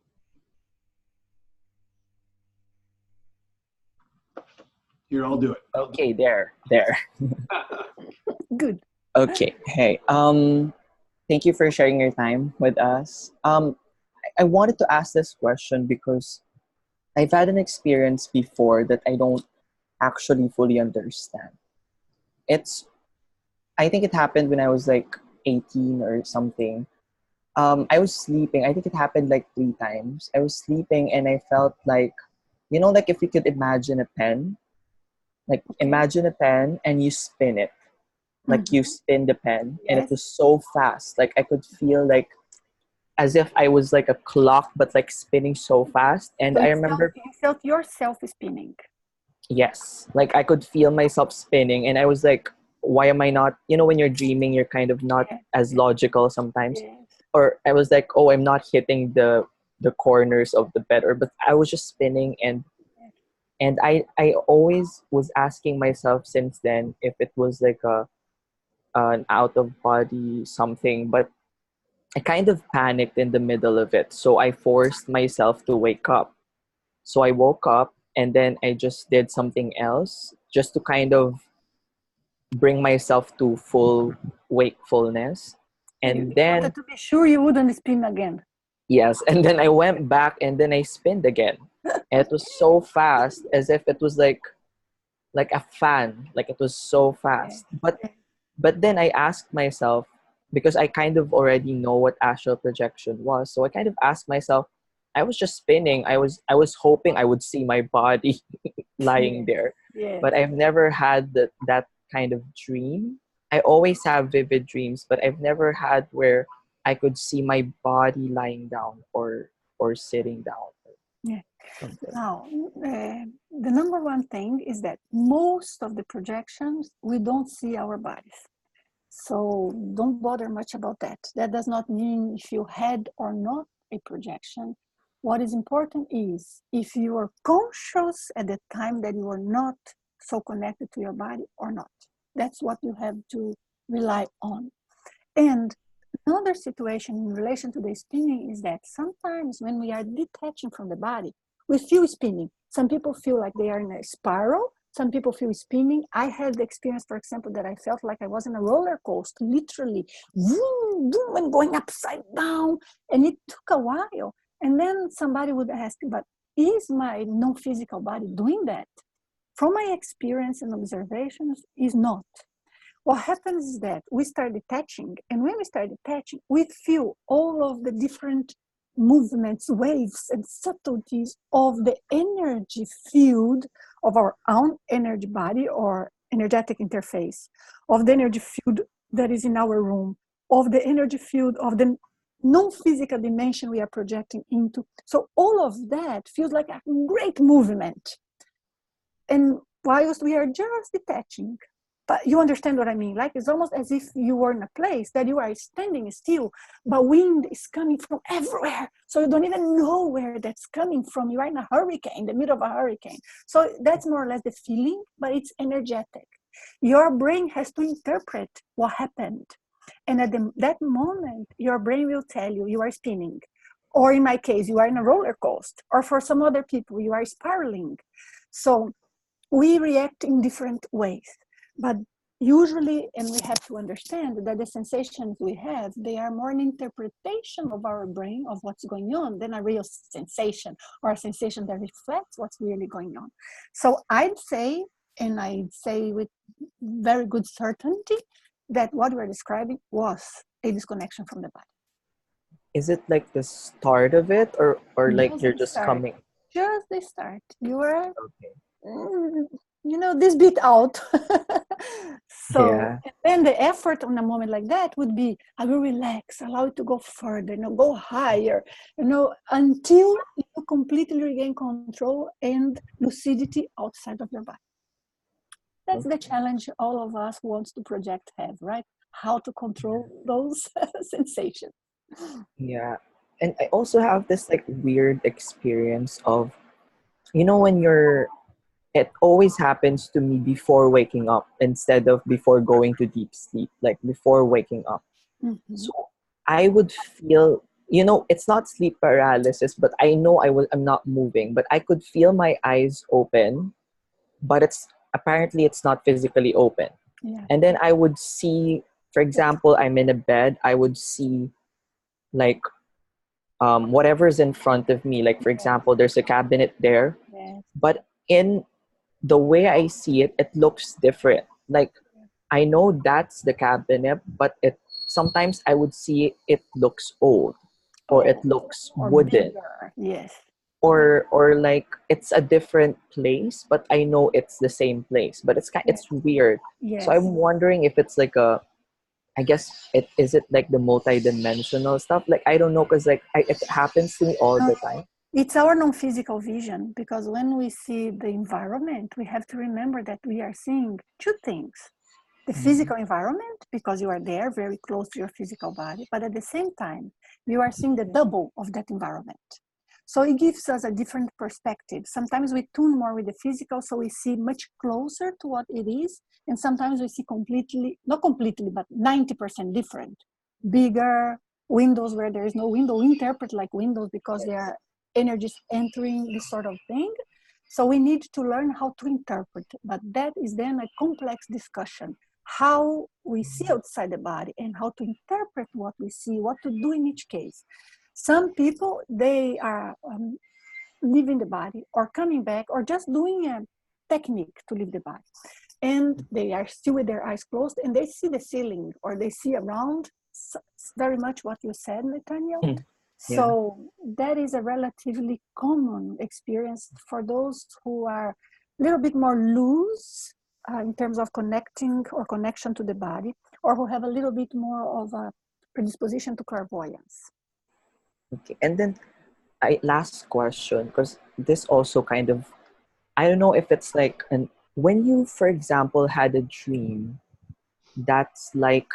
S1: Here, I'll do it.
S9: Okay, there.
S2: Good.
S9: Okay, hey, thank you for sharing your time with us. I wanted to ask this question because I've had an experience before that I don't actually fully understand. I think it happened when I was like 18 or something. I was sleeping. I think it happened like 3 times. I was sleeping and I felt like, like if you could imagine a pen, like imagine a pen and you spin it. Like you spin the pen, yes. And it was so fast. Like I could feel like as if I was like a clock, but like spinning so fast. And so I remember
S2: you felt yourself spinning.
S9: Yes, like I could feel myself spinning, and I was like, "Why am I not?" When you're dreaming, you're kind of not as logical sometimes. Yes. Or I was like, "Oh, I'm not hitting the corners of the bed," but I was just spinning, and I always was asking myself since then if it was like an out of body something, but I kind of panicked in the middle of it. So I forced myself to wake up. So I woke up and then I just did something else just to kind of bring myself to full wakefulness. And then
S2: wanted to be sure you wouldn't spin again.
S9: Yes, and then I went back and then I spinned again. And it was so fast as if it was like a fan. Like it was so fast. But then I asked myself, because I kind of already know what astral projection was. So I kind of asked myself, I was just spinning. I was hoping I would see my body lying there. Yeah. But I've never had that kind of dream. I always have vivid dreams, but I've never had where I could see my body lying down or sitting down.
S2: Yeah. Now, the number one thing is that most of the projections, we don't see our bodies. So don't bother much about that. That does not mean if you had or not a projection. What is important is if you are conscious at the time that you are not so connected to your body or not. That's what you have to rely on. And Another situation in relation to the spinning is that sometimes when we are detaching from the body, we feel spinning. Some people feel like they are in a spiral. Some people feel spinning. I had the experience, for example, that I felt like I was in a roller coaster, literally, vroom, vroom, and going upside down. And it took a while. And then somebody would ask, but is my non-physical body doing that? From my experience and observations, is not. What happens is that we start detaching, and when we start detaching, we feel all of the different movements, waves, and subtleties of the energy field of our own energy body or energetic interface, of the energy field that is in our room, of the energy field of the non-physical dimension we are projecting into. So all of that feels like a great movement. And whilst we are just detaching, but you understand what I mean? Like it's almost as if you were in a place that you are standing still, but wind is coming from everywhere. So you don't even know where that's coming from. You are in a hurricane, the middle of a hurricane. So that's more or less the feeling, but it's energetic. Your brain has to interpret what happened. And at that moment, your brain will tell you, you are spinning. Or in my case, you are in a roller coaster. Or for some other people, you are spiraling. So we react in different ways. But usually, and we have to understand that the sensations we have, they are more an interpretation of our brain of what's going on than a real sensation or a sensation that reflects what's really going on. So I'd say, and I'd say with very good certainty, that what we're describing was a disconnection from the body.
S9: Is it like the start of it, or like
S2: Just
S9: you're
S2: the
S9: just
S2: start.
S9: coming?
S2: Just the start. You are,
S9: Okay.
S2: this bit out. So,
S9: Yeah.
S2: and then the effort on a moment like that would be, I will relax, allow it to go further, go higher, until you completely regain control and lucidity outside of your body. That's the challenge all of us who wants to project have, right? How to control those sensations.
S9: Yeah. And I also have this like weird experience of, when it always happens to me before waking up instead of before going to deep sleep, like before waking up.
S2: Mm-hmm.
S9: So I would feel, it's not sleep paralysis, but I know I'm not moving, but I could feel my eyes open, but apparently it's not physically open.
S2: Yeah.
S9: And then I would see, for example, I'm in a bed, I would see like whatever's in front of me. Like, for example, there's a cabinet there,
S2: Yes.
S9: but in the way I see it, it looks different. Like, I know that's the cabinet, but sometimes I would see it looks old, or it looks
S2: or
S9: wooden,
S2: bigger. Yes.
S9: or like it's a different place, but I know it's the same place. But it's weird.
S2: Yes.
S9: So I'm wondering if it's like I guess is it like the multi-dimensional stuff? Like, I don't know, because like it happens to me all the time.
S2: It's our non-physical vision, because when we see the environment, we have to remember that we are seeing two things. The physical environment, because you are there very close to your physical body, but at the same time, you are seeing the double of that environment. So it gives us a different perspective. Sometimes we tune more with the physical, so we see much closer to what it is. And sometimes we see not completely, but 90% different. Bigger windows where there is no window. We interpret like windows because they are energies entering, this sort of thing. So we need to learn how to interpret, but that is then a complex discussion. How we see outside the body and how to interpret what we see, what to do in each case. Some people, they are leaving the body or coming back or just doing a technique to leave the body. And they are still with their eyes closed and they see the ceiling or they see around. Very much what you said, Nathaniel.
S9: Yeah.
S2: So that is a relatively common experience for those who are a little bit more loose in terms of connecting or connection to the body, or who have a little bit more of a predisposition to clairvoyance.
S9: Okay, and then last question, because this also kind of, I don't know if it's like, when you, for example, had a dream that's like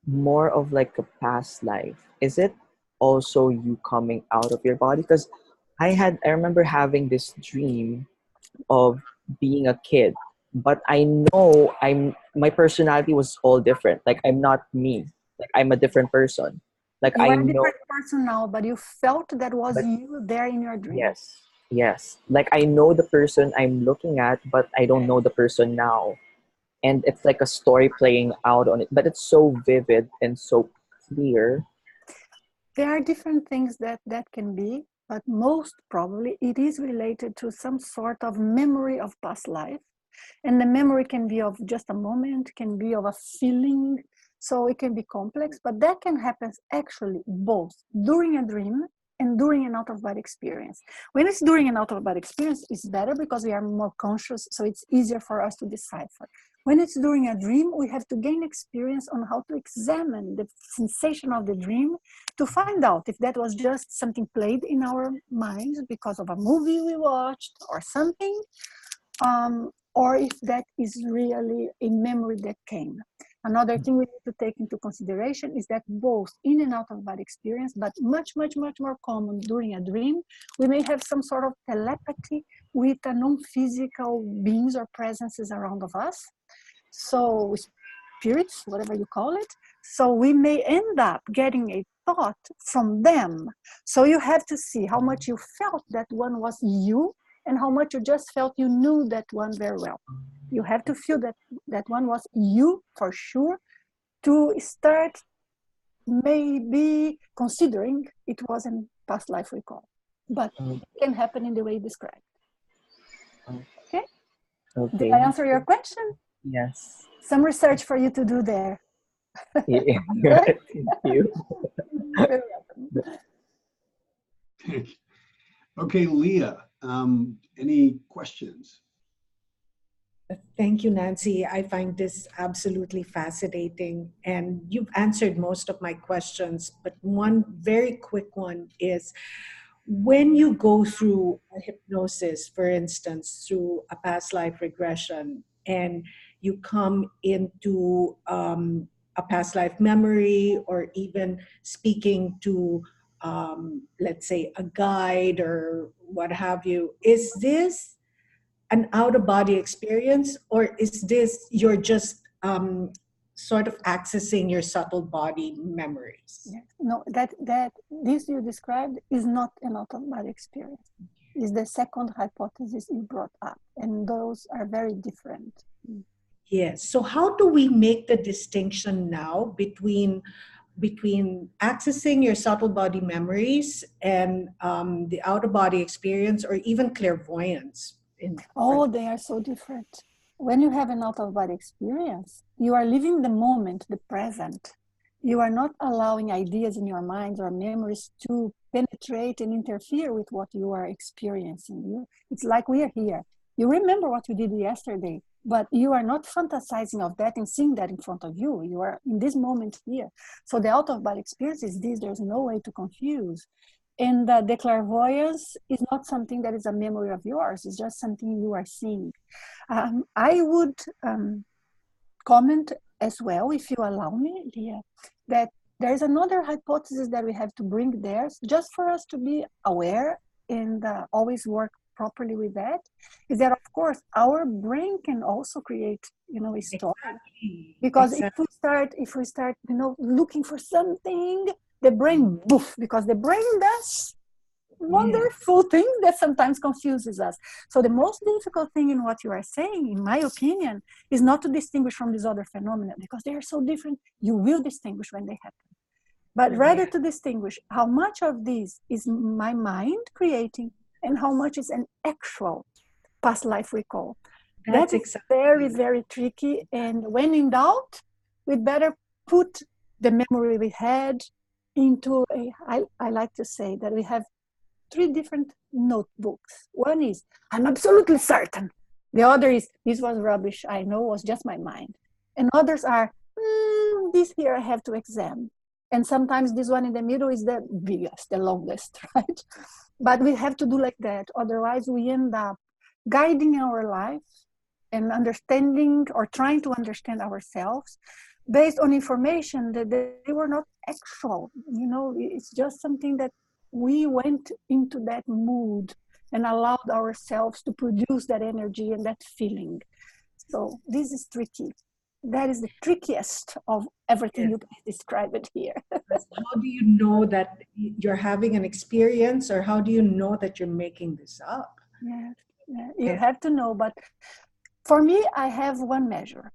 S9: more of like a past life, is it also you coming out of your body? Because I remember having this dream of being a kid, but I know my personality was all different. Like, I'm not me. Like I'm a different person. Like
S2: You
S9: I
S2: are a
S9: know,
S2: different person now, but you felt that was
S9: but
S2: you there in your dream.
S9: yes, yes. Like I know the person I'm looking at, but I don't know the person now. And it's like a story playing out on it, but it's so vivid and so clear.
S2: There are different things that can be, but most probably it is related to some sort of memory of past life. And the memory can be of just a moment, can be of a feeling. So it can be complex, but that can happen actually both during a dream and during an out-of-body experience. When it's during an out-of-body experience, it's better because we are more conscious, so it's easier for us to decipher. When it's during a dream, we have to gain experience on how to examine the sensation of the dream to find out if that was just something played in our minds because of a movie we watched or something, or if that is really a memory that came. Another thing we need to take into consideration is that both in and out of body experience, but much more common during a dream, we may have some sort of telepathy with a non-physical beings or presences around of us. So spirits, whatever you call it. So we may end up getting a thought from them. So you have to see how much you felt that one was you and how much you just felt you knew that one very well. You have to feel that that one was you for sure to start maybe considering it was a past life recall. But it can happen in the way described. Okay?
S9: Okay.
S2: Did I answer your question?
S9: Yes.
S2: Some research for you to do there.
S9: Yeah.
S2: Right?
S9: Thank you.
S2: Very welcome.
S1: Okay, Leah, any questions?
S4: Thank you, Nancy. I find this absolutely fascinating. And you've answered most of my questions, but one very quick one is when you go through a hypnosis, for instance, through a past life regression, and you come into a past life memory or even speaking to, let's say, a guide or what have you, is this an out-of-body experience, or is this you're just sort of accessing your subtle body memories?
S2: Yes. No, that this you described is not an out-of-body experience. Is the second hypothesis you brought up, and those are very different.
S4: Yes. So how do we make the distinction now between accessing your subtle body memories and the out-of-body experience, or even clairvoyance?
S2: Oh, they are so different. When you have an out-of-body experience, you are living the moment, the present. You are not allowing ideas in your mind or memories to penetrate and interfere with what you are experiencing. It's like we are here. You remember what you did yesterday, but you are not fantasizing of that and seeing that in front of you. You are in this moment here. So the out-of-body experience is this. There's no way to confuse. And the clairvoyance is not something that is a memory of yours. It's just something you are seeing. I would comment as well, if you allow me, Leah, that there is another hypothesis that we have to bring there, just for us to be aware and always work properly with that, is that, of course, our brain can also create, a story.
S4: Exactly.
S2: Because
S4: Exactly.
S2: if we start, looking for something, the brain, boof, because the brain does wonderful thing that sometimes confuses us. So the most difficult thing in what you are saying, in my opinion, is not to distinguish from these other phenomena, because they are so different. You will distinguish when they happen. But rather to distinguish how much of this is my mind creating and how much is an actual past life recall.
S4: That's
S2: That is very, very tricky. And when in doubt, we'd better put the memory we had into I like to say that we have 3 different notebooks. One is, I'm absolutely certain. The other is, this was rubbish. I know it was just my mind. And others are, this here I have to examine. And sometimes this one in the middle is the biggest, the longest, right? But we have to do like that. Otherwise, we end up guiding our life and understanding or trying to understand ourselves based on information that they were not actual. It's just something that we went into that mood and allowed ourselves to produce that energy and that feeling. So this is tricky. that is the trickiest of everything you described it here.
S4: How do you know that you're having an experience, or how do you know that you're making this up?
S2: You have to know, but for me, I have one measure.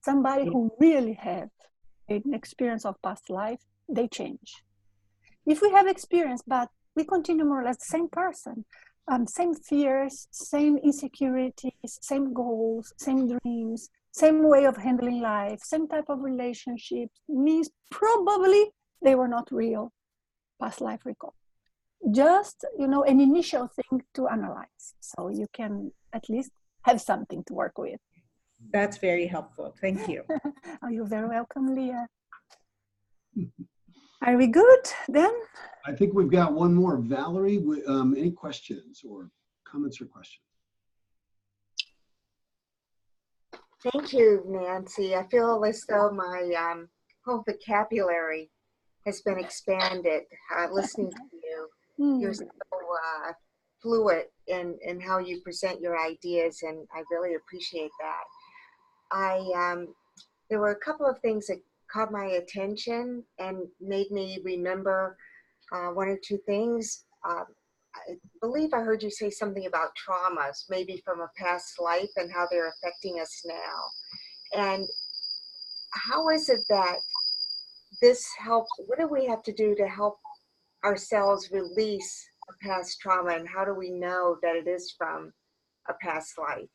S2: Somebody who really have an experience of past life, they change. If we have experience, but we continue more or less the same person, same fears, same insecurities, same goals, same dreams, same way of handling life, same type of relationships, means probably they were not real past life recall. Just, an initial thing to analyze. So you can at least have something to work with.
S4: That's very helpful. Thank you.
S2: Oh, you're very welcome, Leah. Are we good then?
S1: I think we've got one more. Valerie, any questions or comments or questions?
S10: Thank you, Nanci. I feel as though my whole vocabulary has been expanded listening to you. You're so fluid in how you present your ideas, and I really appreciate that. There were a couple of things that caught my attention and made me remember one or two things. I believe I heard you say something about traumas, maybe from a past life, and how they're affecting us now. And how is it that this helps? What do we have to do to help ourselves release a past trauma, and how do we know that it is from a past life?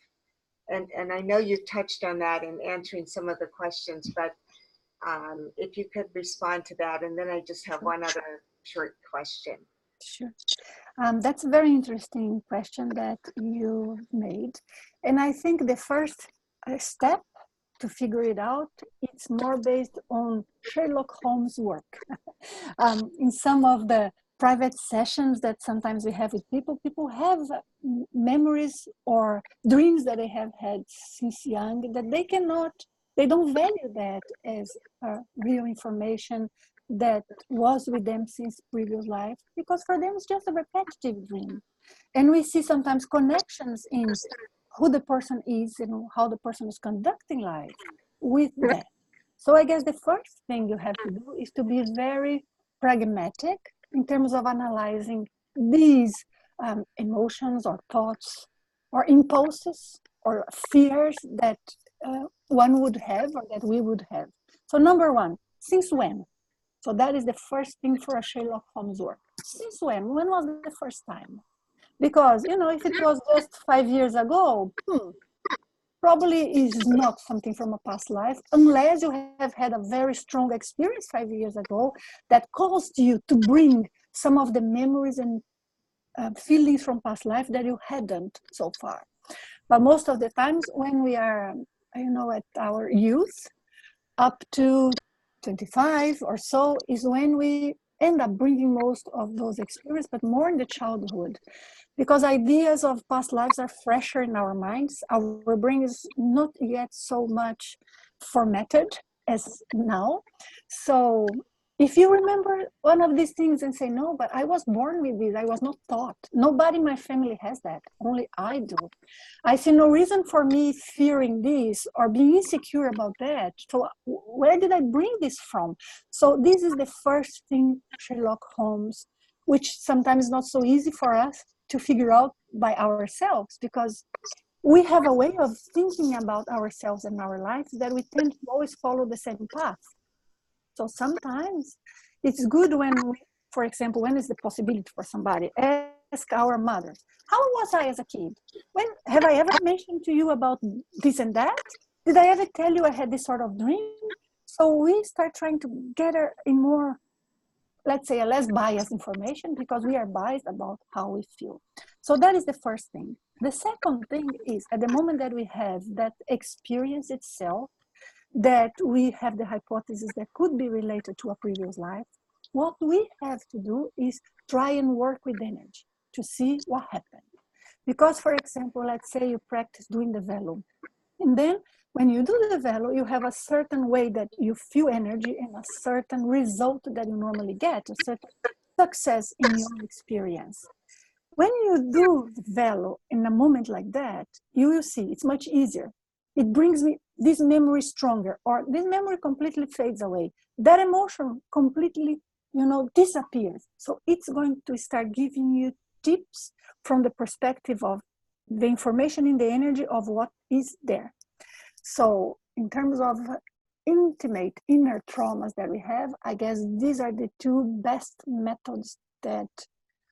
S10: And I know you've touched on that in answering some of the questions, but if you could respond to that, and then I just have one other short question.
S2: Sure. That's a very interesting question that you made. And I think the first step to figure it out, it's more based on Sherlock Holmes' work. In some of the private sessions that sometimes we have with people have memories or dreams that they have had since young that they don't value that as real information that was with them since previous life, because for them it's just a repetitive dream. And we see sometimes connections in who the person is and how the person is conducting life with that. So I guess the first thing you have to do is to be very pragmatic in terms of analyzing these emotions or thoughts or impulses or fears that one would have or that we would have. So number one, since when? So that is the first thing for a Sherlock Holmes work. Since when? When was the first time? Because, if it was just 5 years ago, probably is not something from a past life, unless you have had a very strong experience 5 years ago that caused you to bring some of the memories and feelings from past life that you hadn't so far. But most of the times when we are, at our youth, up to 25 or so, is when we end up bringing most of those experiences, but more in the childhood. Because ideas of past lives are fresher in our minds. Our brain is not yet so much formatted as now. So if you remember one of these things and say, no, but I was born with this, I was not taught. Nobody in my family has that, only I do. I see no reason for me fearing this or being insecure about that. So where did I bring this from? So this is the first thing, Sherlock Holmes, which sometimes is not so easy for us to figure out by ourselves, because we have a way of thinking about ourselves and our lives that we tend to always follow the same path. So sometimes it's good when, for example, when is the possibility for somebody, ask our mothers, how was I as a kid? When have I ever mentioned to you about this and that? Did I ever tell you I had this sort of dream? So we start trying to gather a more, let's say, a less biased information, because we are biased about how we feel. So that is the first thing. The second thing is, at the moment that we have that experience itself, that we have the hypothesis that could be related to a previous life, what we have to do is try and work with energy to see what happened. Because, for example, let's say you practice doing the velo, and then when you do the velo, you have a certain way that you feel energy and a certain result that you normally get, a certain success in your experience. When you do the velo in a moment like that, you will see it's much easier. It brings me this memory stronger, or this memory completely fades away. That emotion completely, disappears. So it's going to start giving you tips from the perspective of the information in the energy of what is there. So in terms of intimate inner traumas that we have, I guess these are the two best methods that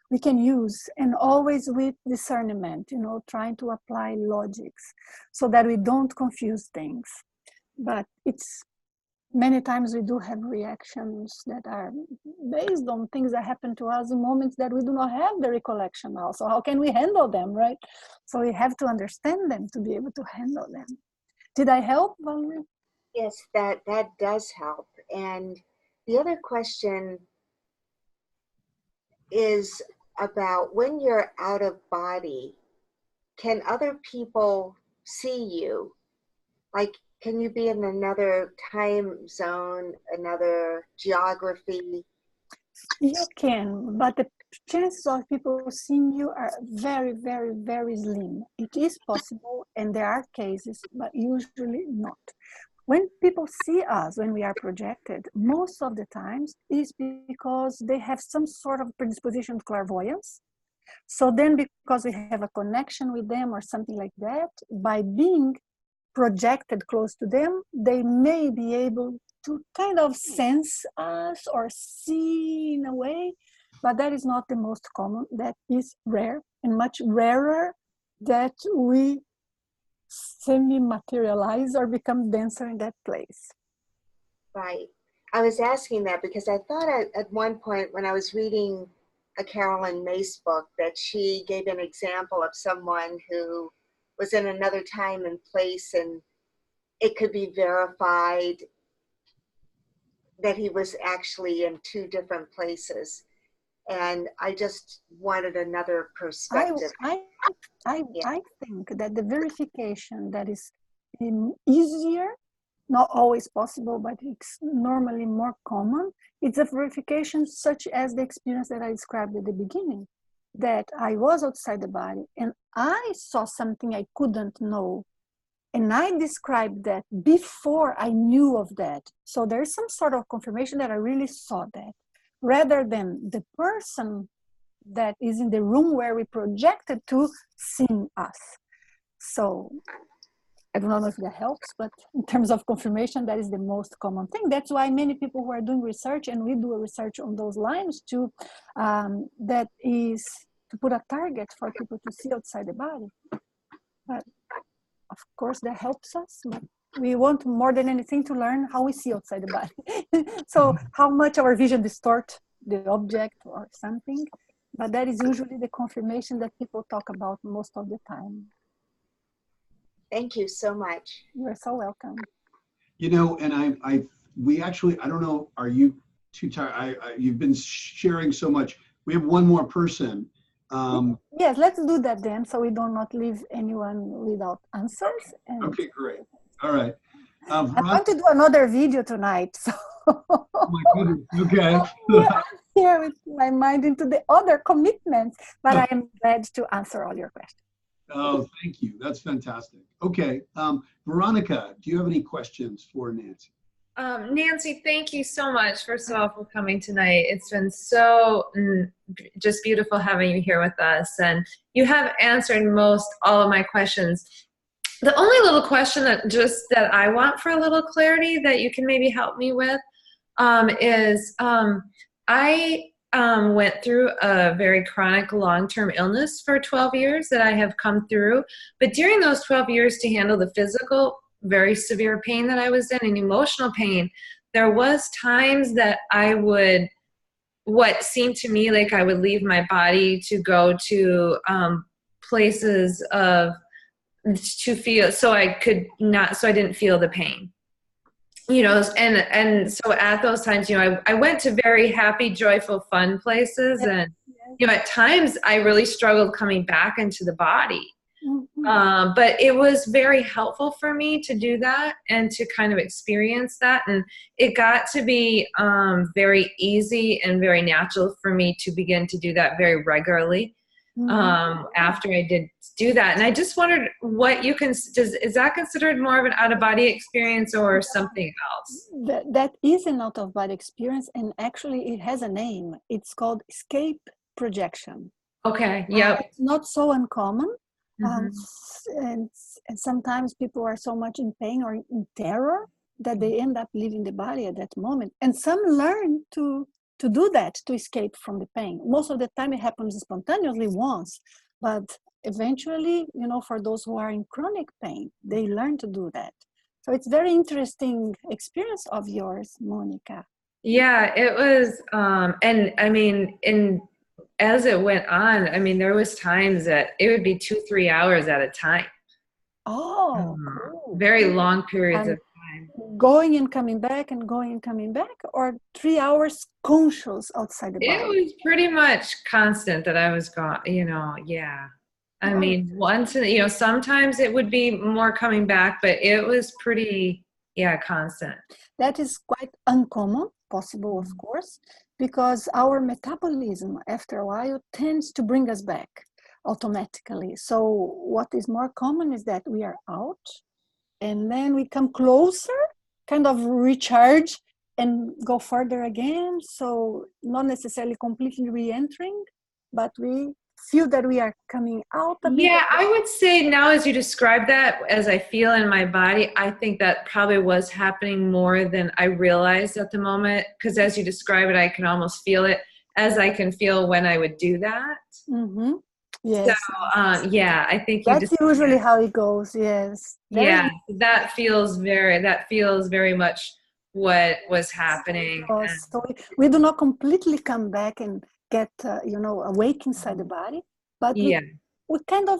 S2: we can use, and always with discernment, trying to apply logics so that we don't confuse things. But it's many times we do have reactions that are based on things that happen to us in moments that we do not have the recollection of. So how can we handle them, right? So we have to understand them to be able to handle them. Did I help, Valerie?
S10: Yes, that does help. And the other question is about when you're out of body, can other people see you? Like, can you be in another time zone, another geography?
S2: You can, but the chances of people seeing you are very, very, very slim. It is possible, and there are cases, but usually not. When people see us, when we are projected, most of the times is because they have some sort of predisposition to clairvoyance. So then because we have a connection with them or something like that, by being projected close to them, they may be able to kind of sense us or see in a way, but that is not the most common. That is rare, and much rarer that we semi-materialize or become denser in that place.
S10: Right. I was asking that because I thought at one point when I was reading a Carolyn Mace book that she gave an example of someone who was in another time and place, and it could be verified that he was actually in two different places. And I just wanted another perspective.
S2: I think that the verification that is easier, not always possible, but it's normally more common, it's a verification such as the experience that I described at the beginning, that I was outside the body and I saw something I couldn't know. And I described that before I knew of that. So there's some sort of confirmation that I really saw that, rather than the person that is in the room where we projected to seeing us. So I don't know if that helps, but in terms of confirmation, that is the most common thing. That's why many people who are doing research, and we do a research on those lines too, that is to put a target for people to see outside the body. But of course, that helps us, but we want more than anything to learn how we see outside the body. So how much our vision distort the object or something, but that is usually the confirmation that people talk about most of the time.
S10: Thank you so much.
S2: You're so welcome.
S1: And we actually, I don't know, are you too tired? You've been sharing so much. We have one more person.
S2: Yes, let's do that then, so we do not leave anyone without answers. And
S1: okay, great. All right.
S2: I'm going to do another video tonight. So
S1: oh my goodness. Okay.
S2: I'm here with my mind into the other commitments, but I am glad to answer all your questions.
S1: Oh, thank you. That's fantastic. Okay. Veronica, do you have any questions for Nanci?
S11: Nanci, thank you so much, first of all, for coming tonight. It's been so just beautiful having you here with us, and you have answered all of my questions. The only little question that I want for a little clarity that you can maybe help me with is I went through a very chronic long-term illness for 12 years that I have come through, but during those 12 years, to handle the physical very severe pain that I was in and emotional pain, there was times that I would, what seemed to me like I would leave my body to go to places to feel, so I didn't feel the pain, and so at those times, I went to very happy, joyful, fun places, and at times I really struggled coming back into the body. But it was very helpful for me to do that and to kind of experience that. And it got to be very easy and very natural for me to begin to do that very regularly. after I did do that. And I just wondered what you can, is that considered more of an out-of-body experience or something else?
S2: That is an out-of-body experience, and actually it has a name. It's called escape projection.
S11: Okay, yep.
S2: It's not so uncommon.
S11: Mm-hmm.
S2: And sometimes people are so much in pain or in terror that they end up leaving the body at that moment. And some learn to do that, to escape from the pain. Most of the time it happens spontaneously once, but eventually, for those who are in chronic pain, they learn to do that. So it's very interesting experience of yours, Monica.
S11: Yeah, it was, and I mean, as it went on, I mean, there was times that it would be 2-3 hours at a time.
S2: Oh, cool.
S11: Very long periods of time.
S2: Going and coming back and going and coming back, or 3 hours conscious outside the body?
S11: It was pretty much constant that I was gone, yeah. I mean, once, sometimes it would be more coming back, but it was pretty, constant.
S2: That is quite uncommon, possible, of course, because our metabolism after a while tends to bring us back automatically. So what is more common is that we are out and then we come closer, kind of recharge and go further again. So not necessarily completely re-entering, but we feel that we are coming out a bit.
S11: Yeah, I would say now as you describe that, as I feel in my body, I think that probably was happening more than I realized at the moment. Because as you describe it, I can almost feel it as I can feel when I would do that.
S2: Mm-hmm. Yes.
S11: So, I think
S2: that's usually how it goes. Yes.
S11: That feels very much what was happening.
S2: So we do not completely come back and get awake inside the body, but we kind of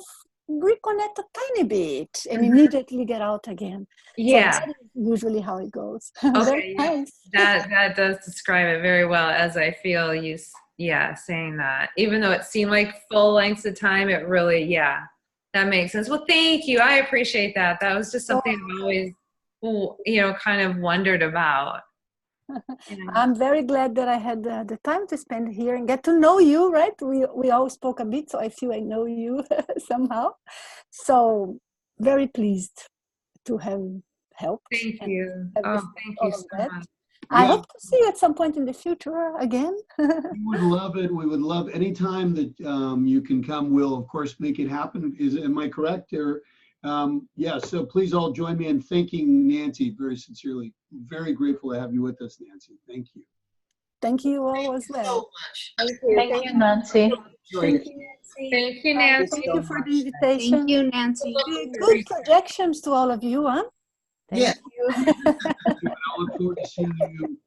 S2: reconnect a tiny bit and immediately get out again.
S11: Yeah,
S2: so that is usually how it goes.
S11: Okay,
S2: nice.
S11: that does describe it very well, as I feel you saying that. Even though it seemed like full lengths of time, it really that makes sense. Well, thank you. I appreciate that. That was just something I've always kind of wondered about.
S2: I'm very glad that I had the time to spend here and get to know you, right? We all spoke a bit, so I feel I know you somehow. So very pleased to have helped.
S11: Thank you. Thank you so much.
S2: I hope to see you at some point in the future again.
S1: We would love it. We would love any time that you can come. We'll, of course, make it happen. Am I correct? Or, so please all join me in thanking Nanci very sincerely. Very grateful to have you with us, Nanci. Thank you.
S2: Thank you all as well.
S3: So much.
S8: Thank you, Nanci.
S11: Thank you, Nanci.
S2: Thank you for the invitation.
S6: Thank you, Nanci.
S2: Good projections to all of you, huh? Thank you.
S1: I look forward to seeing you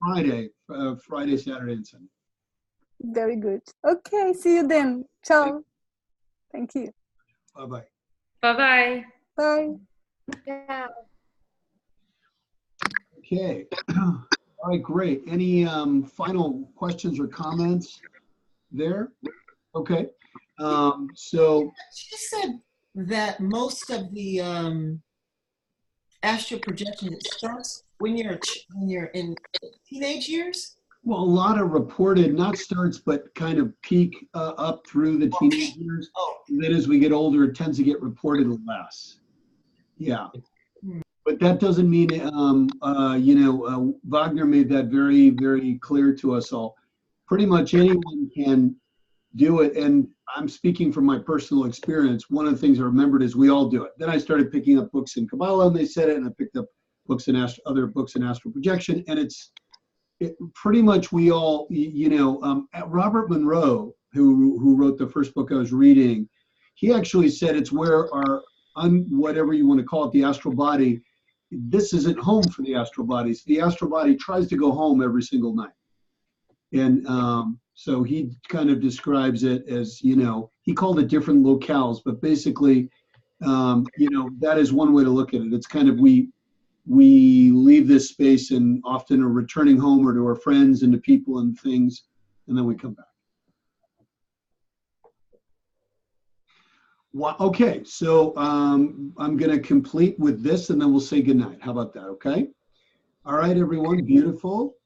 S1: Friday, Saturday, and Sunday.
S2: Very good. Okay, see you then. Ciao. Thank you.
S1: Bye-bye.
S11: Bye-bye.
S2: Bye.
S10: Yeah.
S1: Okay. All right, great. Any final questions or comments there? Okay. So
S3: She said that most of the astral projection starts when you're in teenage years.
S1: Well, a lot of reported, not starts, but kind of peak up through the teenage years. And then as we get older, it tends to get reported less. Yeah. But that doesn't mean, Wagner made that very, very clear to us all. Pretty much anyone can do it. And I'm speaking from my personal experience. One of the things I remembered is we all do it. Then I started picking up books in Kabbalah, and they said it, and I picked up books in other books in astral projection, and pretty much we all, Robert Monroe, who wrote the first book I was reading, he actually said it's where our, whatever you want to call it, the astral body, this isn't home for the astral bodies. The astral body tries to go home every single night. And so he kind of describes it as, he called it different locales, but basically, that is one way to look at it. It's kind of, we leave this space and often are returning home or to our friends and to people and things, and then we come back. Well, okay, so I'm going to complete with this and then we'll say goodnight. How about that, okay? All right, everyone, beautiful.